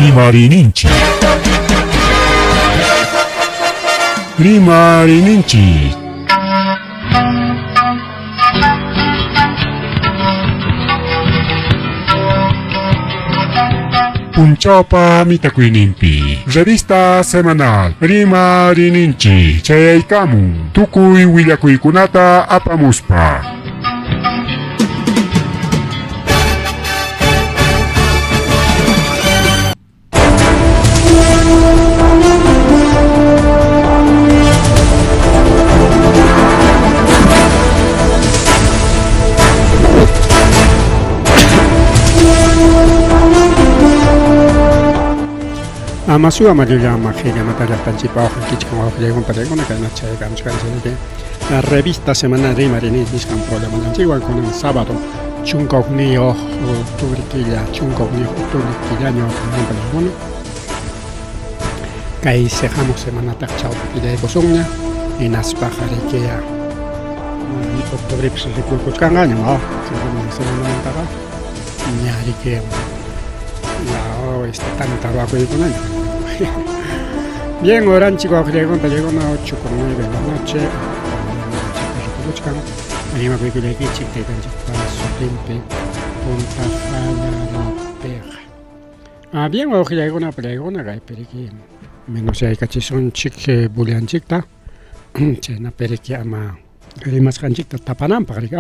Rimarinchi. Rimarinchi. Punchapa mitakuinimpi. Revista semanal. Rimarinchi. Chayaykamu. Tukuy willakuykunata apamuspa. Amasua María Magia Natalia Panchipa, Kichkama, Diego Paregona, que noche de canciones de la revista semanal de Marinis, Niscan Programa Antigua, con el sábado, Chuncognio, Octubre, Chuncognio, Octubre, año, bueno, que ahí sejamos semana tachao, y de Bosogna, en Aspajarequea, Octubre, pues se puede cangaño, semana montada, y Ariquea. No, está tan tabaco y con año. Bien, ahora chicos, llego a 8:09 de la noche. Ahí me voy a ir aquí, chica, y paso tempe, punta, bien, hoy llego una pregona, que menos hay cachizón chique, bulian chicta. Chena periki ama, rimas canchicta, tapanam, para que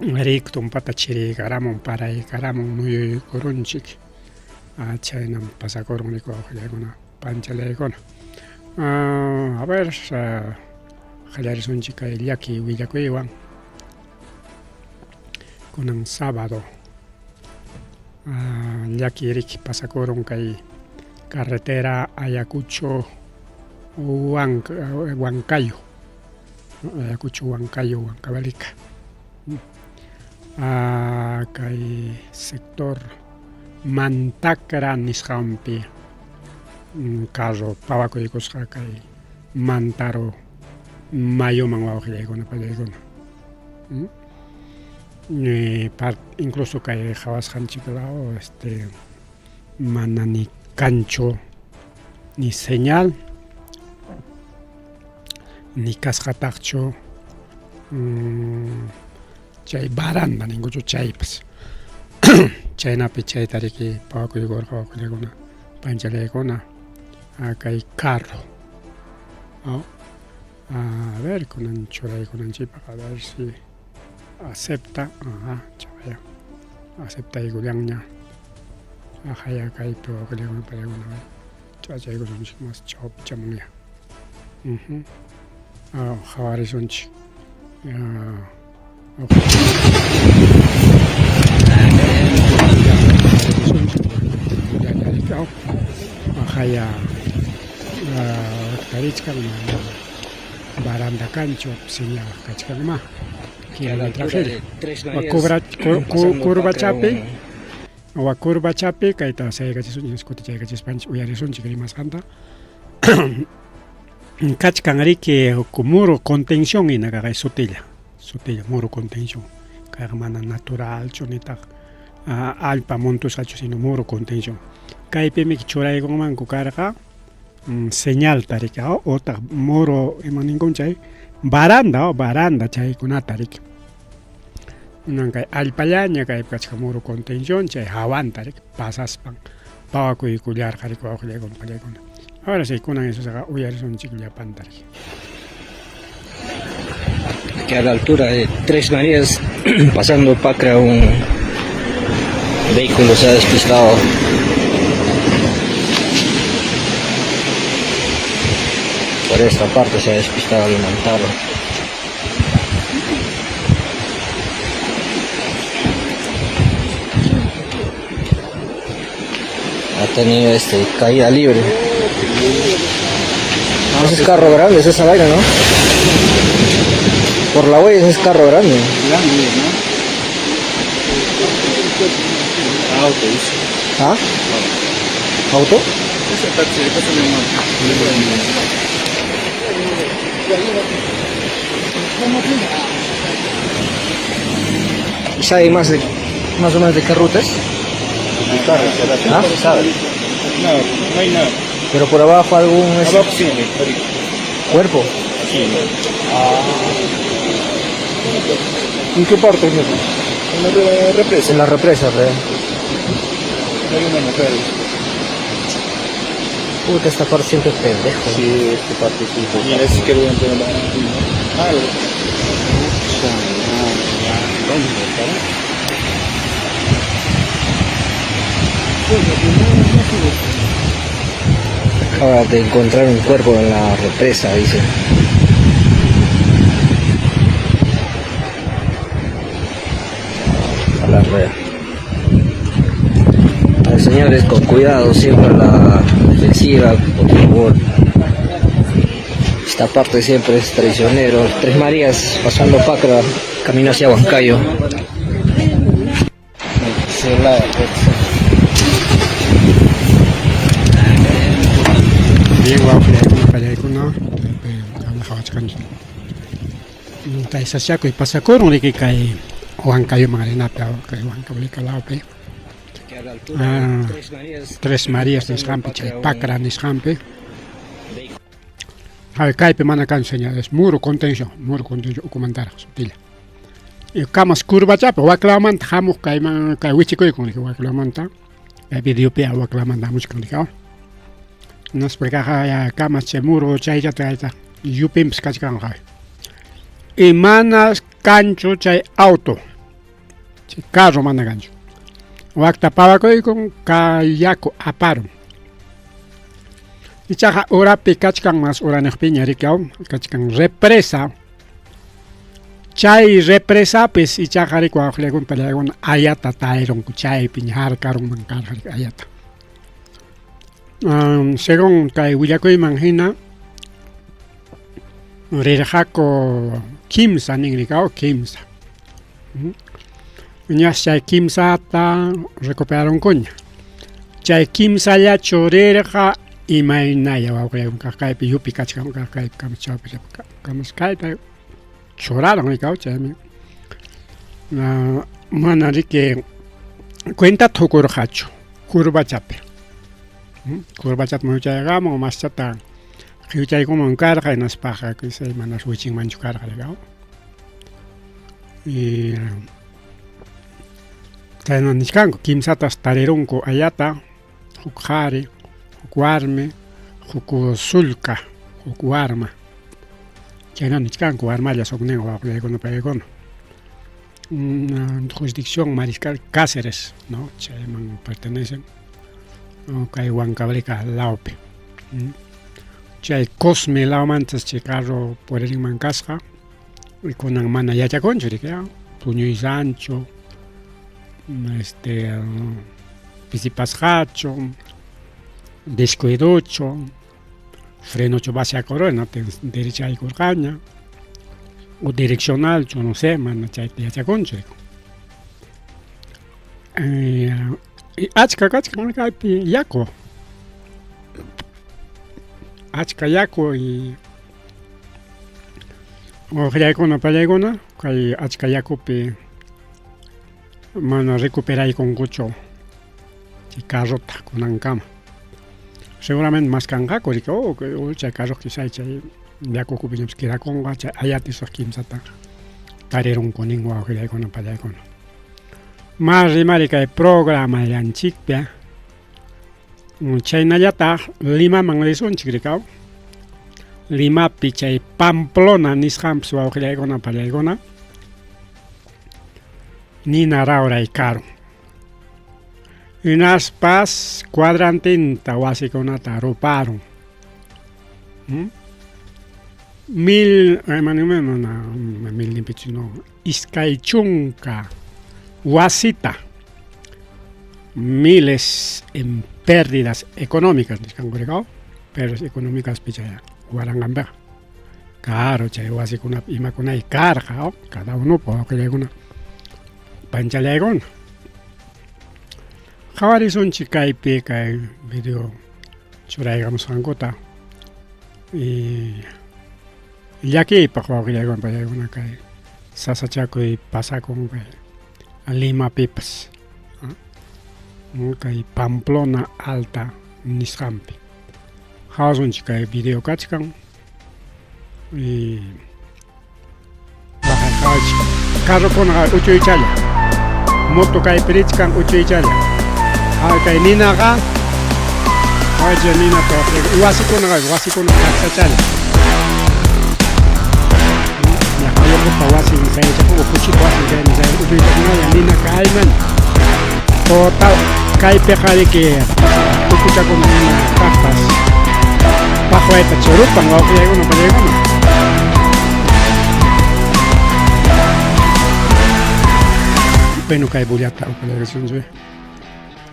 Rictum patachiri garamon para y garamon muy corunchik. Chaynam pasacorunico, legona, pancha legona. A ver, Jayares un chica y yaki, Villacuiwan. Con un sábado. Yaki Rick pasacoron que carretera Ayacucho Huancayo. Ayacucho Huancayo, Huancavelica. Kay sector Mantacra nishampi carro pawaco y cosca kay Mantaro mayo manguaje con incluso kay jawas hanchiclao manani cancho ni señal ni cascatacho chay baranda ningún chay pues chayna chay tariki paco y gorja con panchale con acá hay carro a ver con anchura y con anchipa a ver si acepta chavaya acepta y guliangña ajá acá hay todo que le van para una chay con más chop chamuya jawari sonchi Ajaya Karichkan Baranda Cancho, señal Kachkanma, kilómetro. Curva chape, o curva chape, Kaita Sayagachis, Scotichagachis Panch, Uyarison, Chigrimas Hanta. Kachkanari que muro contención y nagaga sotilla, muro contención. Carmana natural, chonita, alpa montos hachos sino muro contención. Kaipe me chorai con manco carga, señal tarika, otra muro emaningon chay, baranda chay con atarik. Nankai alpayaña kai kachka muro contención chay hawan tarik, pasas pan, pawaco y culiar jarico con palecon. Ahora sí, con eso se haga huyar son chiquilla pantarik. Que a la altura de Tres Marías, pasando Pacra, un vehículo se ha despistado. Por esta parte se ha despistado el Mantaro. Ha tenido caída libre. No, ese es carro grande, es esa vaina, ¿no? Por la huella ese es carro grande. Auto. ¿Ah? ¿Auto? Ese taxi, ese es ¿Y sabe más o menos de qué ruta es? ¿Ah? ¿Sabe? No, no hay nada. Pero por abajo algún Abajo sí, ahorita. cuerpo. Sí. ¿En qué parte es eso? En la represa. En la represa, ¿verdad? Hay una mujer. Puta, esta parte siempre es pendejo. Sí, esta parte sí. Y en ese que voy a entrar en la... Algo. Acaba de encontrar un cuerpo en la represa, dice. A la red. Señores, con cuidado, siempre a la defensiva, por favor. Esta parte siempre es traicionero. Tres Marías, pasando Pacra, camino hacia Huancayo. Bien guapo, para alguna, habla hawachkan. Tay sasya ko ipasakuro ni kay Huancayo mga rinapya kay Huancayo kalao pe. Tres Marías niskampi, chay Pacra niskampi. Hay kaipe manakan señales, muro contención, ukumantara, sutila. Y camas curva chapa, waklamanta, hamus kay wichikoy con que waklamanta, kay video pe waklamanta mucho con que nos pega ya camas che muro chay ya traita, yupimps kachkan hay. Y manas cancho chay auto, chay carro mana cancho. Wakta pawakoy con kayako aparo. Y chaja ora pe kachkan mas ora nekpiña rikao, kachkan represa. Chay represa pues y chaja riko ajlegun pelegun ayata tairon chay piñar karun mankar ayata. Según kay Willacoy manjina, rirjako kimsa ningrikao kimsa. Ya chay kimsa ta recuperaron coña. Chay kimsa ya chorerja y mainaya wawkay kakay yupi kachkam kakay kamchapi kamaskay choraron rikao chay manari que cuenta tokurjacho curva chape. Curva chat mucha gamo más chata hiuchay como en carga en las pajas que se manas wiching manchu carga legao y tayno niskanko kimsatas tareronko ayata hukhari hukwarme hukusulka hukwarma chayno niskanko armalla soknen waqle kono paekono jurisdicción Mariscal Cáceres, ¿no? Chayman pertenecen kay Huancavelica laupe. Chay Cosme laumantas chay carro por el mancasca y con mana yacha conchuri que puño y sancho pisipasjacho descuidocho freno base a corona derecha y curcaña o direccional yo no sé mana chay yacha conchuri achka kaypi yaku achka yaku y ojeaykuna pallaykuna kay achka yakupi mana recuperaykunkuchu chay carrota kunankama seguramente más kanqaku rika chay carro quizá chay yakukupi kirakunqa chay ayatisaq kimsata tarirunkuninwan ojeaykuna pallaykuna. Más rimari kay programa yanchikpia chaynallataq Lima manrisunchik rikao Limapi chay Pamplona nisqanpis wawqillaykuna pallaykuna nina rawraykaron hinaspas cuadrantinta wasikunata ruparon mil iskay chunka wasita miles en pérdidas económicas, pérdidas económicas pichaya guarangamba caro chay wasikuna imakunay carga cada uno puede que una panchalegón jawarizunchik kaypi kay video churaygamos ankota y llakiypaq wawqillaywan pallaykuna kay sasachakuy pasakun kay Lima pipas kay Pamplona Alta nisqanpi hawasunchik kay video kachkan y bajayqachik carrokunaqa uchuychalla moto kaypi richkan uchuychalla kay ninaqa Oye, nina todo. Wasikuna kaksachalla. Ya kayo ko pawasi sa iyo ko kuchi pawasi sa iyo utuy na nina kaiman. O tal kay pekari ke kukucha ko nina kaktas. Pakway ta churupan wa ko yago na balego na. Peno kay buliata ko la resunzo.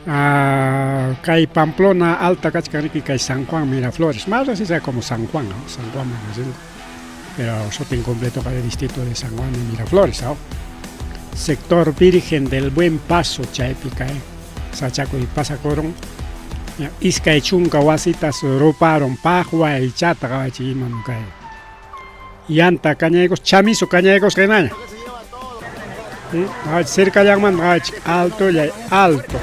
Kay Pamplona Alta Cachcarriqui, kay San Juan Miraflores, más así sea como San Juan, ¿no? San Juan Magazine, pero sote incompleto cada distrito de San Juan y Miraflores, ¿no? Sector Virgen del Buen Paso, Chaipica, Sachaco y Pasacoron, Isca y Chunca, Huasitas, Roparon, Pajua y Chata, Gachiman, Yanta, Cañegos, Chamizo, Cañegos, Genaya. Cerca de Agman, alto y alto.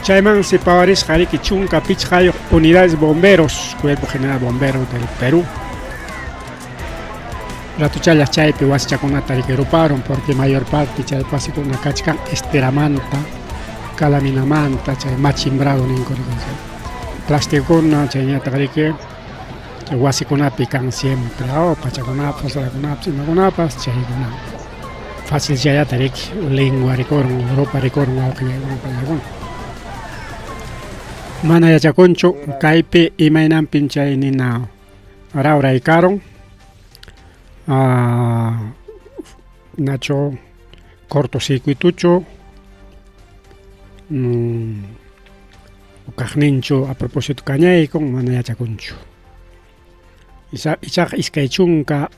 Chayman se pawaris Jariki Chunca Pichjayo, unidades bomberos, Cuerpo General Bombero del Perú. Ratuchayas Chaype, Huaschaconata que roparon porque mayor parte Chaypasi con una cachcan Esteramanta, Calaminamanta, Chay Machimbrado, Nincorrigancia. Plasticona, Chayñata que Huasiconapi can siempre, Pachaconapas, Salaconapas, Maconapas, Chayconapas. Fácil ya tarik lengua recorro Europa recorro mana ya chaconcho caipe y mainan pincha ni na ahora y caro nacho cortocircuitucho cajnincho a propósito cañay con mana ya chaconcho isa iskaichunka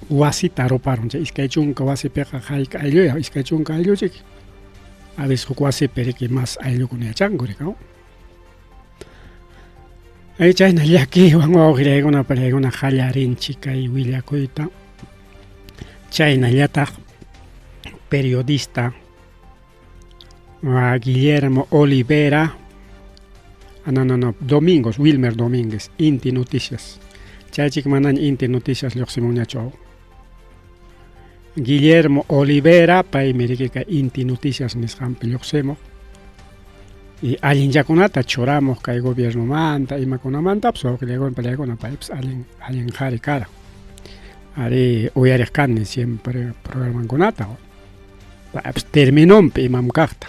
Wasita roparon, iskaichunka wasi peka haika ayllo, iskaichunka ayllo chiki. A veces wasi pereki más ayllo con chango ricao. Ahí chayna yaki wango ogregona peregona hallarin chica y William Coita. Chayna yata periodista Guillermo Olivera. No, Domingos, Wilmer Domínguez, Inti Noticias. Chaychik manan Inti Noticias Lyoximonia Chau. Guillermo Olivera, pay meriqueca Inti Noticias Nishampi Lyoxemo. Y alguien ya conata choramos que el gobierno manta y macona manta, pues que le hago en pelea con pipes, alguien jari cara. Haré hoy haré carne siempre programan con ata. Pues terminó y mam carta.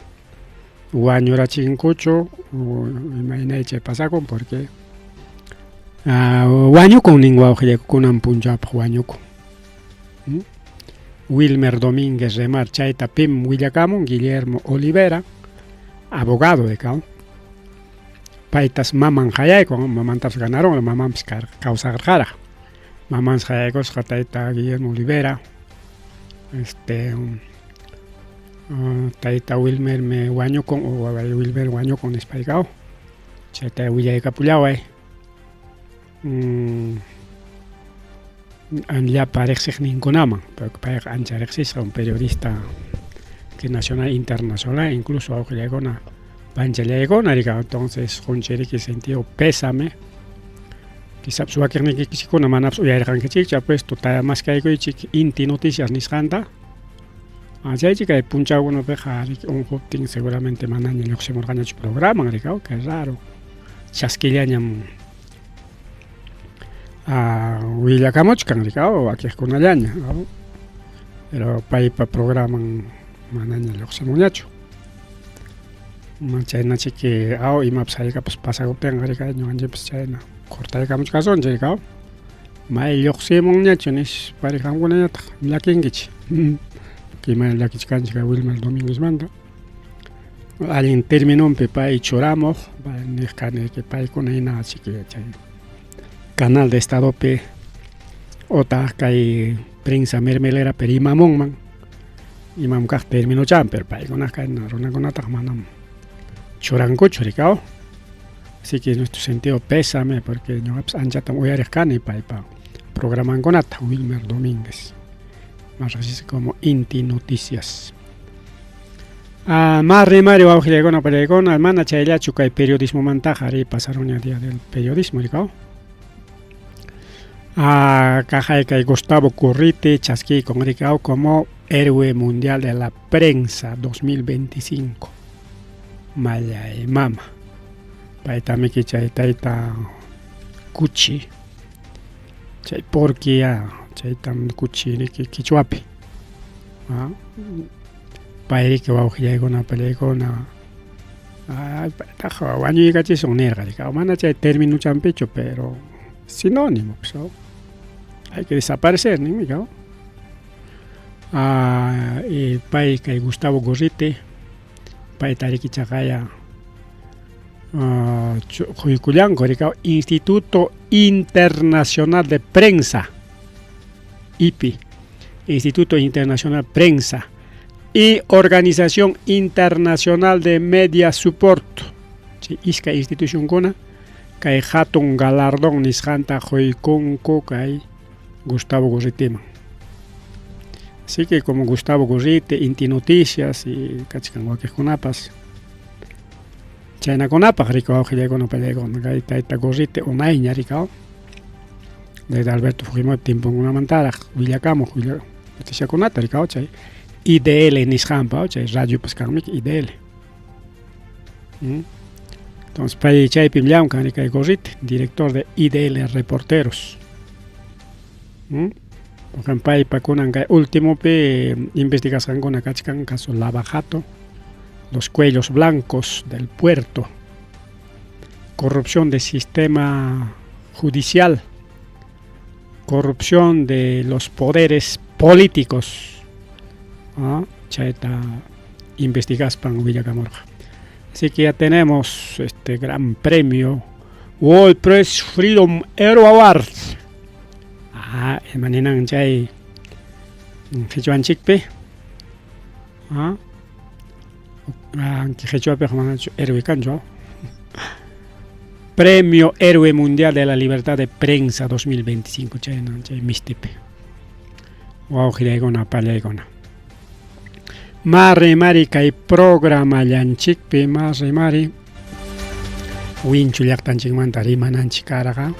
Guañora chincocho, imagina eche pasacon porque guaño con ningua oje con un punjab guaño con. Wilmer Domínguez Remar Chaita Pim Willacamon, Guillermo Olivera, abogado de Cao. Paitas maman hayayco, mamantas ganaron, mamam causa garjara. Mamans hayaycos Taita Guillermo Olivera. Taita Wilmer me guaño con, o Wilmer guaño con espaicao. Chaita Willaica Puyaway. Ya parece ninguna, pero parece ancha existe un periodista que nacional internacional, incluso aunque llegó una pancha llegó una rica, entonces con cheri que sentido pésame. Quizás su aquel que quisiera una manaps o ya eran que chicha pues total más que hay que chic Inti Noticias ni skanda. Allá chica de puncha uno peja un hopting seguramente manan el oximo organiza su programa, rica, que es raro. Chasquillañam William Camochcan, rico, aquí es con una llaña, ¿no? Pero para programan manaña el oximoñacho. Manchayna chique, y mapsaica pues pasa con tenga rica, no anje pues chayna. Corta de Camochcan son, rico. Mai oximoñacho nis parejan con ella, la kingich. Que mai la kichcan chica Wilmer Domínguez manda. Alguien terminó un pepa y choramos, para el que pa con ella chique chay. Canal de Estado P. Ota kai prensa mermelera per imamon man. Imam kah termino champer pa con acá en rona con atak manam. Choranco choricao. Así que nuestro sentido pésame porque no ancha tan voy a rescane pa programan con ata Wilmer Domínguez. Más así como Inti Noticias. Marri Mario Augilegona Pelegona, hermana Chaylachu, que hay periodismo mantajari, pasaron el día del periodismo, ¿no? Caja que Gustavo Currite, chasqui con Ricao como héroe mundial de la prensa 2025. Maya y mama. Paitame que chaitaita cuchi. Chay porque chaitam cuchi que kichuapi. Pairi que va a ojiar con una pelegona. Tajo, baño y gachi son nerga. Mana chay término champecho, pero sinónimo, pues. Hay que desaparecer, ¿no? Y pai que Gustavo Gorrite, pai tariki chakaya, Juicuyanco, Instituto Internacional de Prensa, IPI, Instituto Internacional de Prensa, y Organización Internacional de Media Support, esta institución kuna, que hatun galardón nisjanta Juicunco, que Gustavo Gorrite. Así que como Gustavo Gorrite, Inti Noticias y Cachicanguaque Conapas, China Conapas, Rico Aujile con Opelegon, Gaita Gorrite, Onaiña Ricao, desde Alberto Fujimori, Tiempo en una mantara, Villacamo, Noticia Conata, Ricao, Chay, IDL Nishampa, Chay, Radio Pascarmic, IDL. Entonces, Pai Chay Pimliam, Canica Gorrite, director de IDL Reporteros. Pai Pacunan, último investigación con Acachcan, caso Lavajato, los cuellos blancos del puerto, corrupción del sistema judicial, corrupción de los poderes políticos. Chaita investigas pan Villacamorja. Así que ya tenemos este gran premio World Press Freedom Hero Award. Maninan chay Hechuan Chikpe. Hechuape héroe cancho. Premio Héroe Mundial de la Libertad de Prensa 2025. Chay mistipe. Wow, giregona palegona. Marre mari kay programa yanchikpe marre mari. Winchu yaktanchik mantari mananchikaraga.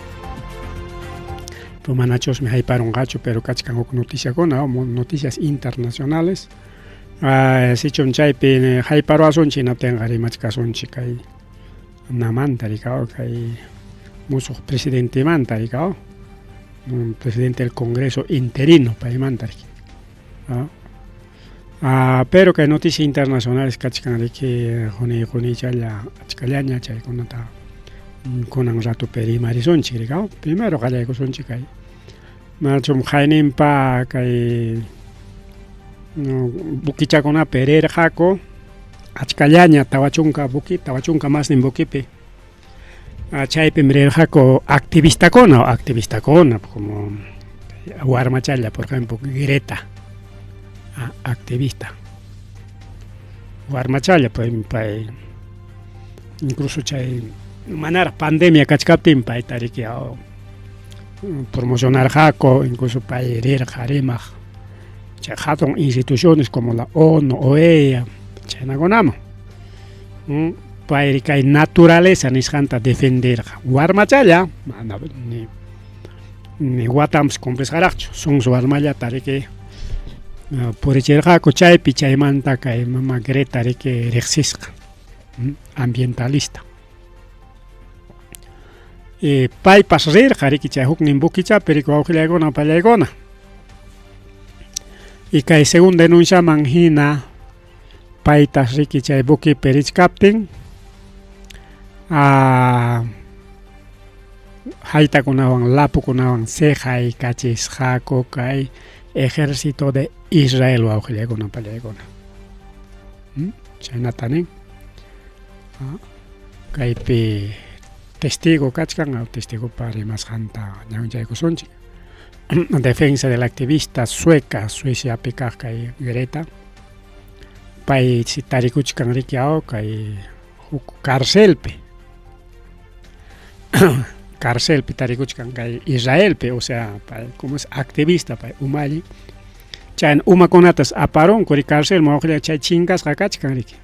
Manachos me hyparon gacho, pero cachcan noticias con noticias internacionales. Si chon chaipe hyparo ason china tengari machcason chikai. Namantari cao kai muso presidente mantari cao. Presidente del Congreso interino para mantari. Pero que noticias internacionales cachcan que joni chala chcalaña chay conata. Con un rato peri marison chirigao primero gallego son chicay marchum jainin pa kay bukicha con a perer jaco achcallaña tawachunka más en bukipe chaype mrer jaco activista cona como Guarmachalla por ejemplo Greta activista Guarmachalla pues incluso chay manar pandemia cachcaptin pa itarikiao promocionar jaco incluso para herir jarema chajaton instituciones como la ONU OEA chanagonamo para iricay naturaleza nisjanta defender Guarmachalla ni guatams compres garacho son su armalla tarike por echar jaco chaypi chaymanta kay mama Greta tarike rexisca ambientalista pai pasrir jariki chay huk nimbukicha perico augilegona palegona y kay según denuncia manjina pai tasriki chay buki perich captain haita kunawan lapu kunawan seja y cachis jaco kay ejército de Israel o augilegona palegona chay natanin kay pe testigo cachcan testigo para más janta sonchi defensa del activista Suecia PKK y Greta pai sitarikuchkan rikiao kai carcelpe tarikuchkan kai Israelpe o sea como es activista pai umali chan uma konatas aparon kuri cárcel mo chay chingas kakachkan riki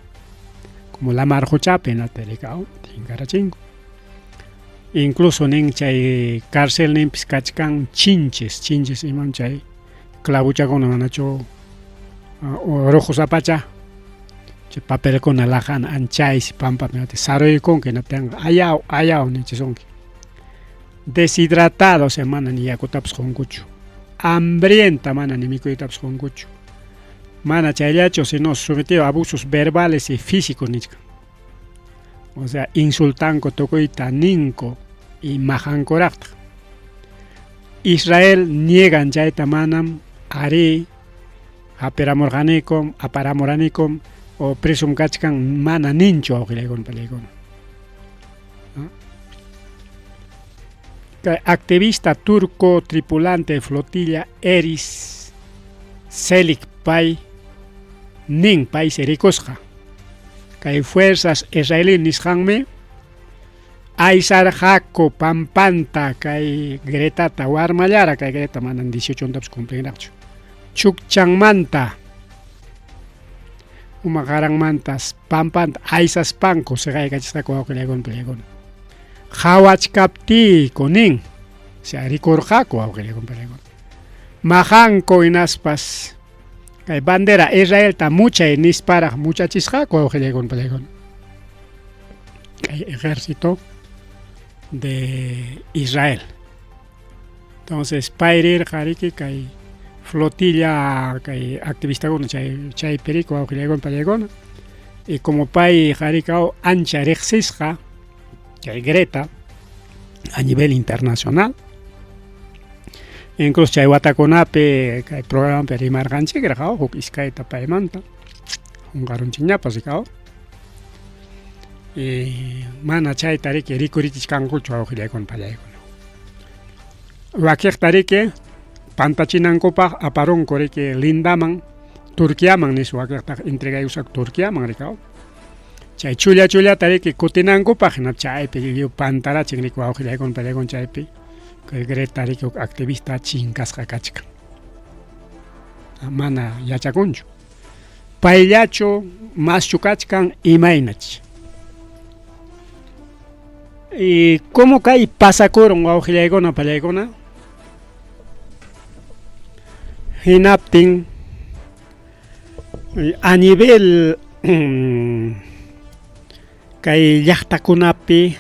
como la marjochape na terikao tinkarachinko. Incluso nin chay cárcel nimpis kachkan chinches iman chay clavuchakuna manacho rojo zapacha chay papelkuna lajan anchaysi pampa mate saroykunki napian ayaw nichishunki. Deshidratado se mana ni yakutapas qunkuchu. Hambrienta mana ni mikuytapas qunkuchu. Mana chayllacho sino sometido a abusos verbales y físicos nichka. O sea, insultanko tukuyta ninko y majankoraqta. Israel niegan chayta manam ari aparamoranikum o presum kachkan mana ninchu awqilaykuna palaykuna. Activista turco tripulante de flotilla Eris Selik Pay nin país rikusqa. Kay fuerzas israelí nisqanmi aysarqaku pampanta kay Gretata warmallara kay Greta manan 18 ontapas cumplinraqchu. Chukchanmanta umaqaranmantas pampanta aysaspanku siqaykachisqaku awqilaykuna palaykuna. Hawachkaptiyku nin sea rikurqaku awqilaykuna palaykuna. Majanku hinaspas kay bandera Israelta muchay nisparaq muchachisqaku awqilaykuna palaykuna. Kay ejército de Israel. Entonces payrir qariki kay flotilla kay activistakuna chay perico awqilaykuna palaykuna. Y como pay qarikao ancha riqsisqa kay Greta a nivel internacional. Incluso chay watakunapi kay programapi rimarqanchikqa huk iskayta paymanta hunqarunchikñapas rikao. Mana chayta riki rikurichishkankuchu awqilaykuna palaykuna. Wakiqta riki pantachinankupaq aparunku riki Lindaman Turquiaman nish wakiqta entregayusak Turquiaman rikao. Chay chullata riki kutinankupaq hina chaypi pantarachik riku awqilaykuna palaykuna chaypi kay Greta riki activista chinkasqa kachkan. Mana yachakunchu. Payllachu maschu kachkan imaynach. Y como kay pasakurun awqilaykuna palaykuna hinaptin a nivel kay llaqtakunapi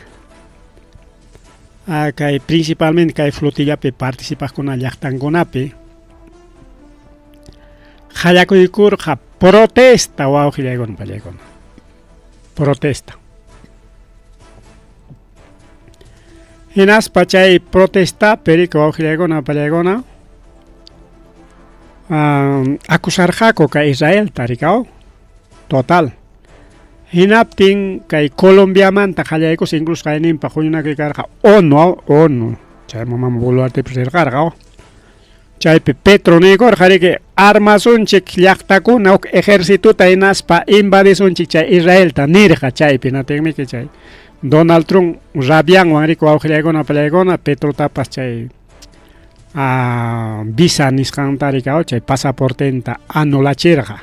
kay principalmente kay flotillapi participaqkuna llaqtankunapi qhallakuykurqa protesta awqilaykuna palaykuna. Protesta. Hinaspa chay protesta perico awqilaykuna palaykuna acusarqaku kay Israel tarikao total. Hinaptin kay Colombiamanta qallaykus incluso kay nimpa huñunaki karqa ONU chay mamam Boluarte presirqarqa. Chaypi Petro nikurqa riki armasunchik llaqtakuna uk ejércituta hinaspa invadisunchik chay Israelta nirqa chaypi natinmiki chay Donald Trump rabianwan riku awqilaykuna palaykuna Petrotapas chay visa nisqanta rikao chay pasaportenta anulachirqa.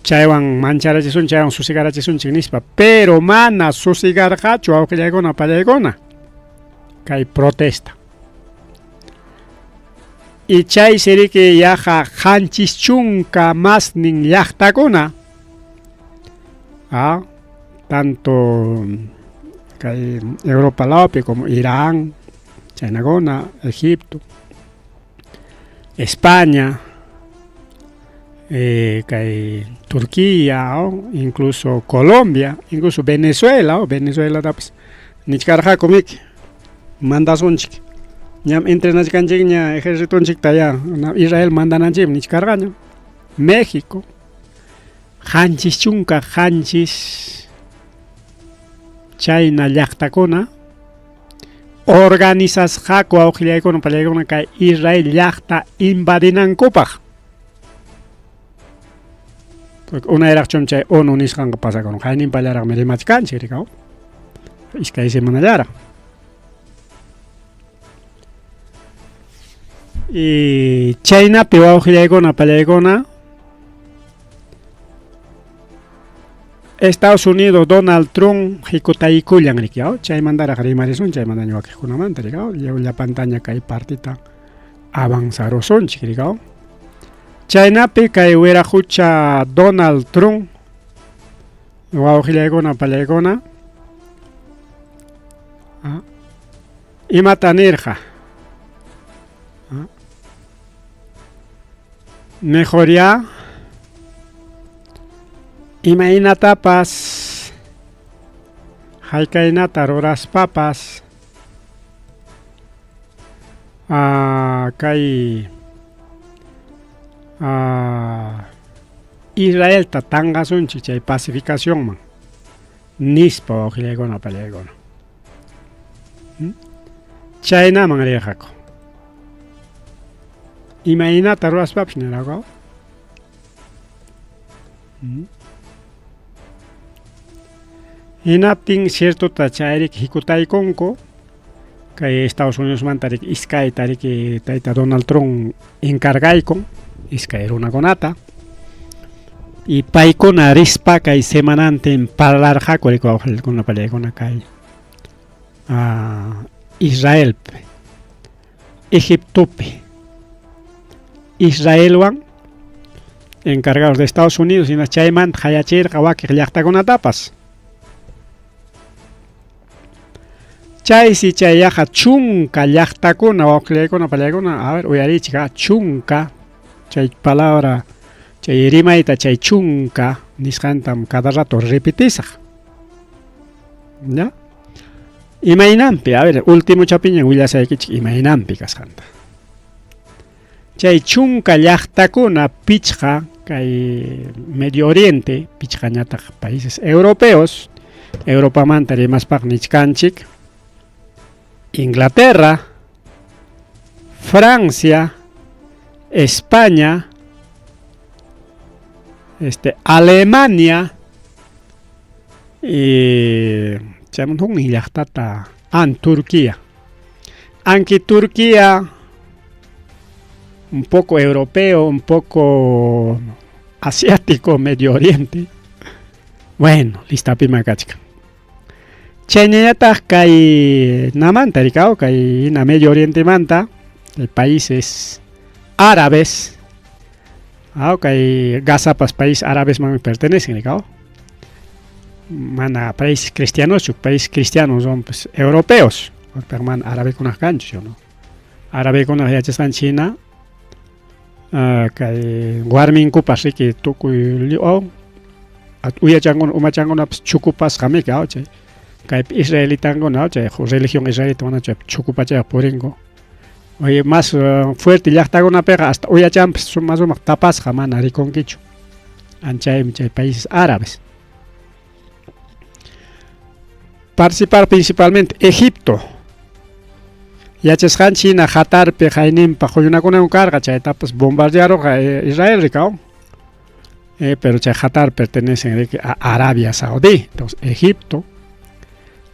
Chaywan mancharachisun chaywan susigarachisunchik nispa pero mana susigarqachu awqilaykuna palaykuna kay protesta. Y chay siriki yaqa qanchis chunka masnin llaqtakuna tanto kay Europa lapi como Irán, Chaynagona, Egipto, España, kay Turquía, incluso Colombia, incluso Venezuela, Venezuela tapas nichkarqakumik mandasunchik ñam entrenachkanchik ña ejércitonchik taya Israel mandananchik nichkarqaña. México qanchis chunka qanchis chayna llaqtakuna organizasqaku awqilaykuna palaykuna kay Israel llaqta invadinankupaq. Porque unayraqchum chay ONU nisqanqa pasakun qaynin pallaraqmi rimachkanchik rikao iskay semanallaraq. Y chaynapi awqilaykuna palaykuna Estados Unidos Donald Trump hikutaykullan rikao chay mandara rimarisun chay manda ñuwakejkunamanta rikao la pantalla kay partita avanzarosunchik rikao chaynapi kay wirajucha Donald Trump wawqillaykuna pallaykuna imata nirqa mejoría imaynatapas haykaynata ruraspapas kay Israelta tangasunchik chay pacificacionman nispa wawqillaykuna pallaykuna chaynaman riqaku imaynata ruraspapas niraqku hinaptin ciertota chayrik hikutaykunku kay Estados Unidos mantarik iskay tarik tayta Donald Trump encargaykun iskay runakunata y paykuna rispa kay semanantin parlarqaku riku wawqiykuna pallaykuna kay Israelpi Egiptopi Israelwan encargados de Estados Unidos y chaymanta hayachirqa wakiq llaqtakunatapas chaysi chay yaqa chunka llaqtakuna wawqillaykuna pallaykuna a ver uyarichik chunka chay palabra chay rimayta chay chunka nisqantam cada rato repetisaq ¿ya? Imaynampi a ver último chapiña willasaykichik imaynampi kasqanta chay chunka llaqtakuna pichqa kay Medio Oriente pichqañataq países europeos Europamanta rimaspaq nichkanchik Inglaterra, Francia, España, Alemania y Turquía. Aunque Turquía un poco europeo, un poco asiático, Medio Oriente. Bueno, lista pima kachka. Chaynayataq kay namanta rikao kay na Medio Oriente manta países árabes kay gazapas países árabes man pertenecen rikao mana países cristianos son pues europeos perman árabe kunaq kanchu no árabe kunaq yachasqan China kay warminkupas riki tukuy uyachangun umachangunapas chukupasqami chay kay israelitankuna chay religión israelita mana chay chukupachayaq purinku oye más fuerte llaqtakunapiqa hasta uyachanpas sumaq tapasqa mana rikunkichu anchaymi chay países árabes participar principalmente Egipto yachasqan China qatarpi qayninpa quyunakunawan karqa chaytapas bombardearuqa Israel rikao pero chay Qatar pertenecen a Arabia Saudí entonces Egipto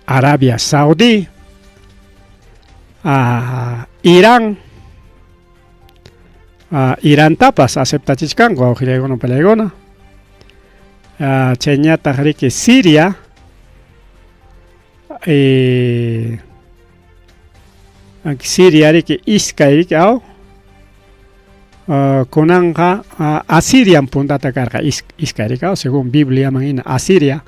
Arabia Saudí, Irán, Irán tapas aceptachishkanku wawqillaykuna pallaykuna, chayñataq riki Siria, Siria riki iskay riki kunanqa Asirian puntata karqa iskay riki según Biblia manhina Asiria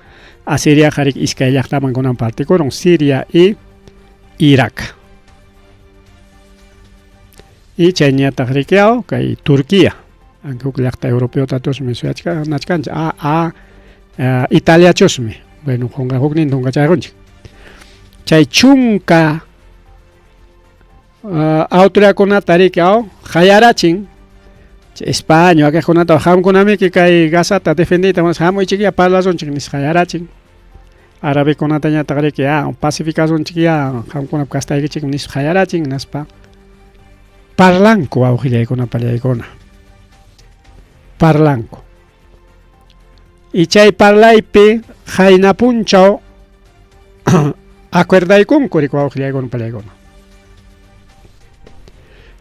qarik iskay llaqtaman kunan partikuron Siria y Irak y chayñataq riki kay Turquía aunque huk llaqta europeo tatusmi suyachkanchik Italia chusmi bueno hukninta hunkachaykunchik chay chunka autoridadkunata riki qayarachin España wakaykunata hamkunamiki kay Gazata defendita hamuychikya parlasunchik nisqa yarachin arabekunata ñataq riki pacificasunchikya hamkunapa kastaykichik nisqa yarachin naspa parlanku wawqillaykuna pallaykuna parlanku y chay parlaypi qayna punchaw acuerdaykunku riki wawqillaykuna pallaykuna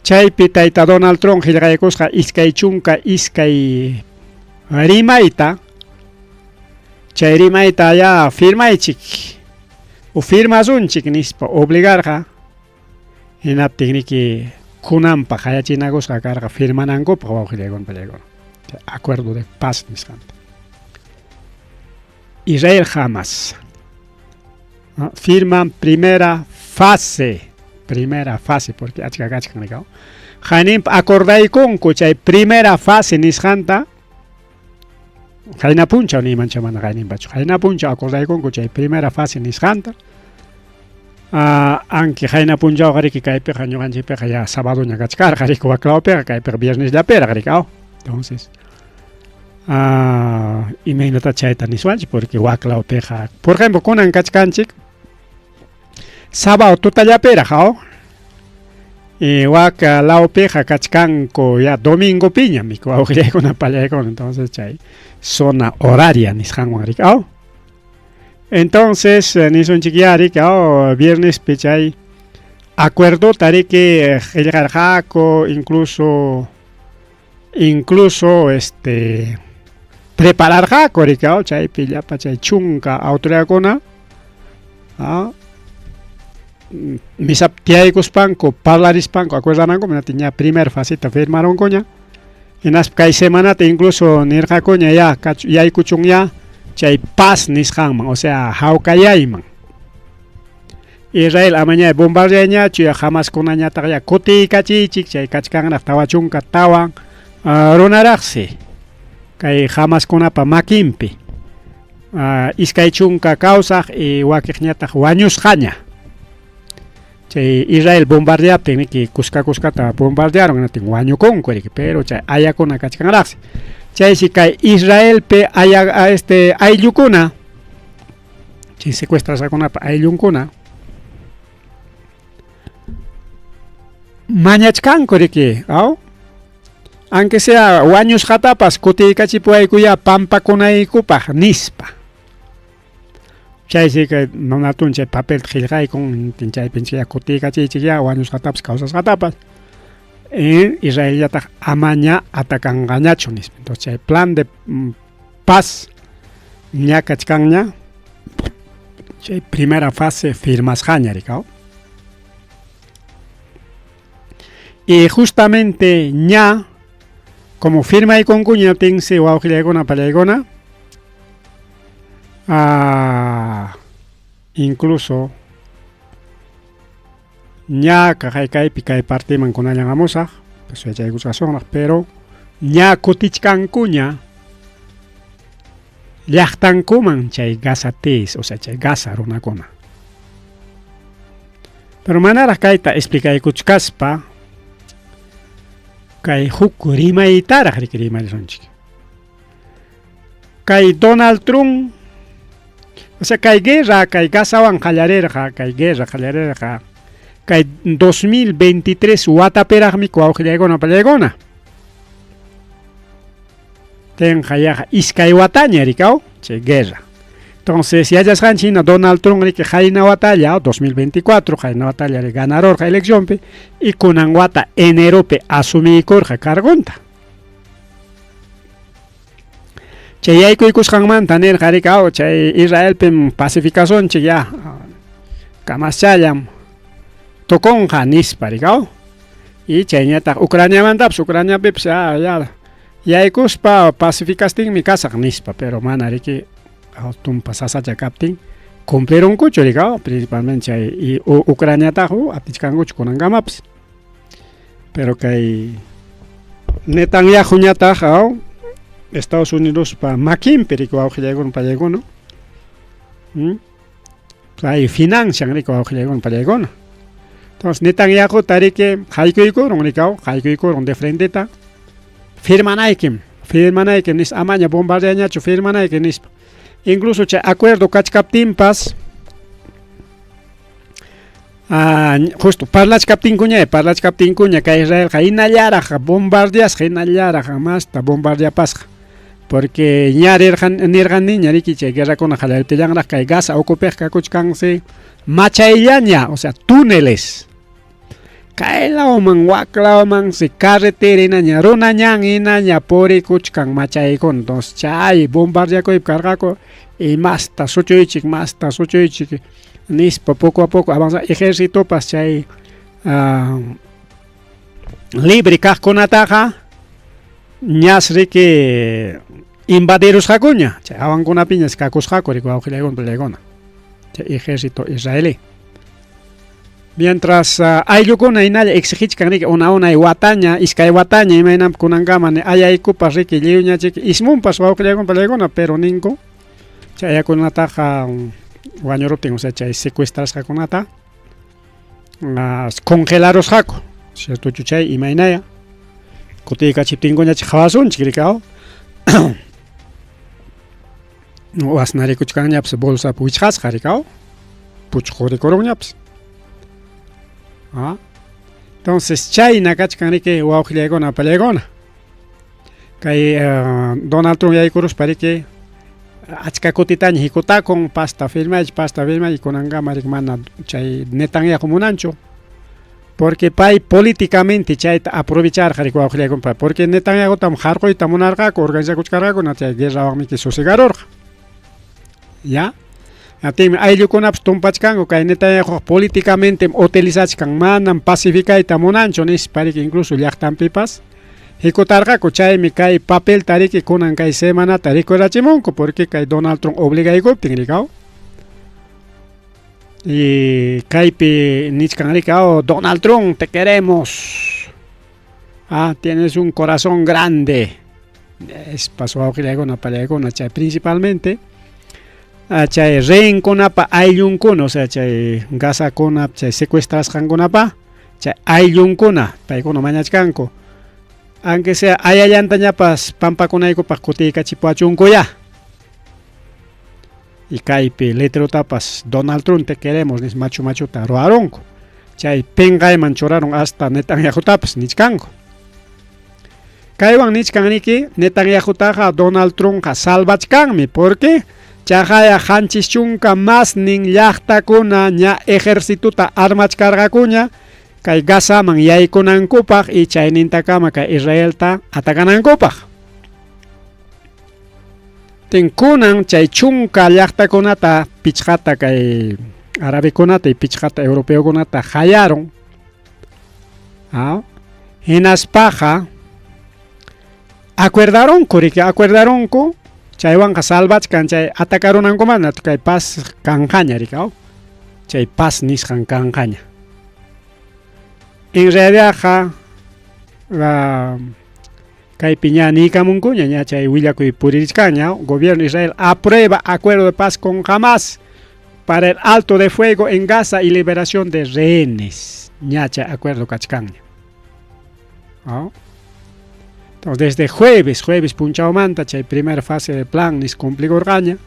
chaypi tayta Donald Trump qillqaykusqa iskay chunka iskay rimayta chay rimayta ya firmaychik o firmasunchik nispa obligarqa hinaptinki kunanpa hayachinagusqa karqa firmanankupa wawqillaykunpa acuerdo de paz nisqanta Israel jamás firman primera fase porque achka nikao hanin acordaykunku chay primera fase nisqanta hayna puncha ni mancha mana hayninpachu hayna puncha acordaykunku chay primera fase nisqanta anki hayna puncha qariki kaypiqa ñuqanchikpiqa ya sábado ña kachkarqa riku waklawpiqa kaypiqa viernes llapira rikao entonces imaynata chayta niswanchik porque waklawpiqa por ejemplo kunan kachkanchik sábado tutallapira haw waklawpiqa kachkanku ya domingo piña miku wawqillaykuna pallaykuna entonces chay zona horaria nisqanwan rikao entonces nisunchik ya rikao viernes pichay acuerdo tariki qillqarqaku incluso prepararqaku rikao chay pillapa chay chunka autoridadkuna misap tiyaykuspanku parlarispanku acuerdananku manati ña primer fasita firmaronkuña hinaspa kay semanata incluso nirqakuña ya yaykuchunña chay paz nisqanman o sea hawkayayman Israel amaña bombardeañachu ya Hamaskunañataq ya kutiykachichik chay kachkanraq tawa chunka tawan runaraqsi kay Hamaskunapa makinpi iskay chunka kawsaq y wakiqñataq wañusqaña chay Israel bombardeaptin niki kuskata bombardearon natin wañukunku riki pero chay ayakuna kachkanraqsi chaysi kay Israelpi ayllukuna chay secuestrasakunapa ayllunkuna mañachkanku riki aunque sea wañusqatapas kutiykachipuwaykuya pampakunaykupaq nispa chaysi kay manatun chay papel qillqaykun chaypinchik ya kutiykachichik ya wañusqatapas kawsasqatapas Israelillataq amaña atakanqañachu nispa entonces chay plan de paz ña kachkanña chay primera fase firmasqaña rikao y justamente ña como firmaykunku ñatinsi wawqillaykuna pallaykuna incluso ña kaypi kay partiman kunallañ hamusaq pues yachaykusqasunaq pero ña kutichkankuña llaqtankuman chay Gazatis o sea chay Gaza runakuna pero manaraq kayta explicaykuchkaspa kay huk rimaytaraq rimarisonchik kay Donald Trump o sea kay guerra kay Gazawan qallarirqa kay 2023 watapiraqmi wawqillaykuna pallaykuna tenqa yaqa iskay wataña rikao chay guerra entonces yachasqanchik Donald Trump riki hayna watalla 2024 hayna watalla ganadorqa eleccionpi y kunan wata eneropi asumiykurqa cargonta chay yaykuykusqanmanta nirqa rikao chay Israelpi pacificacionchik ya kamaschallam tokonqa nispa rikao y chayñataq Ucraniapipas ya yaykuspa pacificastinmi kasaq nispa pero mana riki tumpa sasacha kaptin cumplirunkuchu rikao principalmente chay Ucraniataqa atichkankuchu kunankamapas pero kay Netanyahuñataq Estados Unidos pa makinpi riki wawqillaykuna pallaykuna kay financian riki wawqillaykuna pallaykuna entonces Netanyahu tariki haykuykurun rikao haykuykurun de frenteta firmanaykim nis amaña bombardeañachu firmanaykim nispa incluso chay acuerdo kachkaptinpas justo parlachkaptinkuña kay Israel hinallaraq bombardeasqa hinallaraq masta bombardeapasqa porque ña nirqanniña riki chay guerrakuna qallaritullanraq kay Gaza ocupiq kakuchkansi machayllaña o sea túneles kailaman waklaman si carretera ña runa ñanina ña porikuchkan machaykun entonces chay bombardeakoypi karqaku y masta suchuychik nispa poco a poco avanza ejército pas chay libre kaqkunataqa ñasriki invaderos hakuña chay awankunapiñas kakusqaku riku awqillaykuna peleaykuna chay ejército israelí. Mientras ayllukuna inalla exigichkan riki una wataña iskay wataña imaynam kunankama ayaykupas riki lliwñachik ismunpas wawqillaykuna peleaykuna pero ninku chay ayakunataqa wañuruptin o sea chay secuestrasqakunata congelarosqaku cierto chay imaynaya kutiykachiptinkuñachik hawasunchik rikaw wasnarikuchkanñapas bolsapi wichqasqa rikaw puchqurikurunñapas. Entonces chayna kachkan riki wawqillaykuna peleaykuna kay Donald Trump yaykuruspa riki achka kutitaña hikutakun pasta firmaychik kunankama rik mana chay Netanyahu munanchu porque pay políticamente chayta aprovecharqa rik wawqillaykuna porque Netanyahutam harquyta munarqaku organizakuchkarqakuna chay guerrawanmi sosigarurqa ya atimi ayllukunapas tumpachkanku kay Netanyahu políticamente utilizachkan manam pacificayta munanchu nispa riki incluso llaqtanpipas hikutarqaku chaymi kay papel tariki kunan kay semanata rikurachimunku porque kay Donald Trump obligaykuptin rikaw y kaypi nichkan rikaw Donald Trump te queremos tienes un corazón grande es paso awqillaykuna peleaykuna chay principalmente chay reenkunapa ayllunkuna o sea chay gasakuna chay secuestrasqankunapa chay ayllunkuna paykuna mañachkanku aunque sea ayallantañapas pampakunaykupaq kutiykachipuachunkuya y kaypi letrerotapas Donald Trump te queremos nis machuta ruwarunku chay pinqayman churaron hasta Netanyahutapas nichkanku kaywan nichkan niki Netanyahutaqa Donald Trumpqa salvachkanmi porque chaqaya qanchis chunka mas nin llaqtakuna ña ejércituta armachkarqakuña kay Gazaman yaykunankupaq y chaynintakama kay Israelta atacanankupaq tinkunan chay chunka llaqtakunata pichqata kay arabikunata y pichqata europeukunata hallaron hinaspaqa acuerdaronku chaywanqa salvachkan chay atacarunankumanta kay paz kanqaña rikaw chay paz nisqan kanqaña en realidad kaypi ña niykamunkuña ña chay willakuy puririshkaña gobierno de Israel aprueba acuerdo de paz con Hamas para el alto de fuego en Gaza y liberación de rehenes ña chay acuerdo kachkanña entonces desde jueves punchaumanta chay primera fase del plan nis cumplikurqaña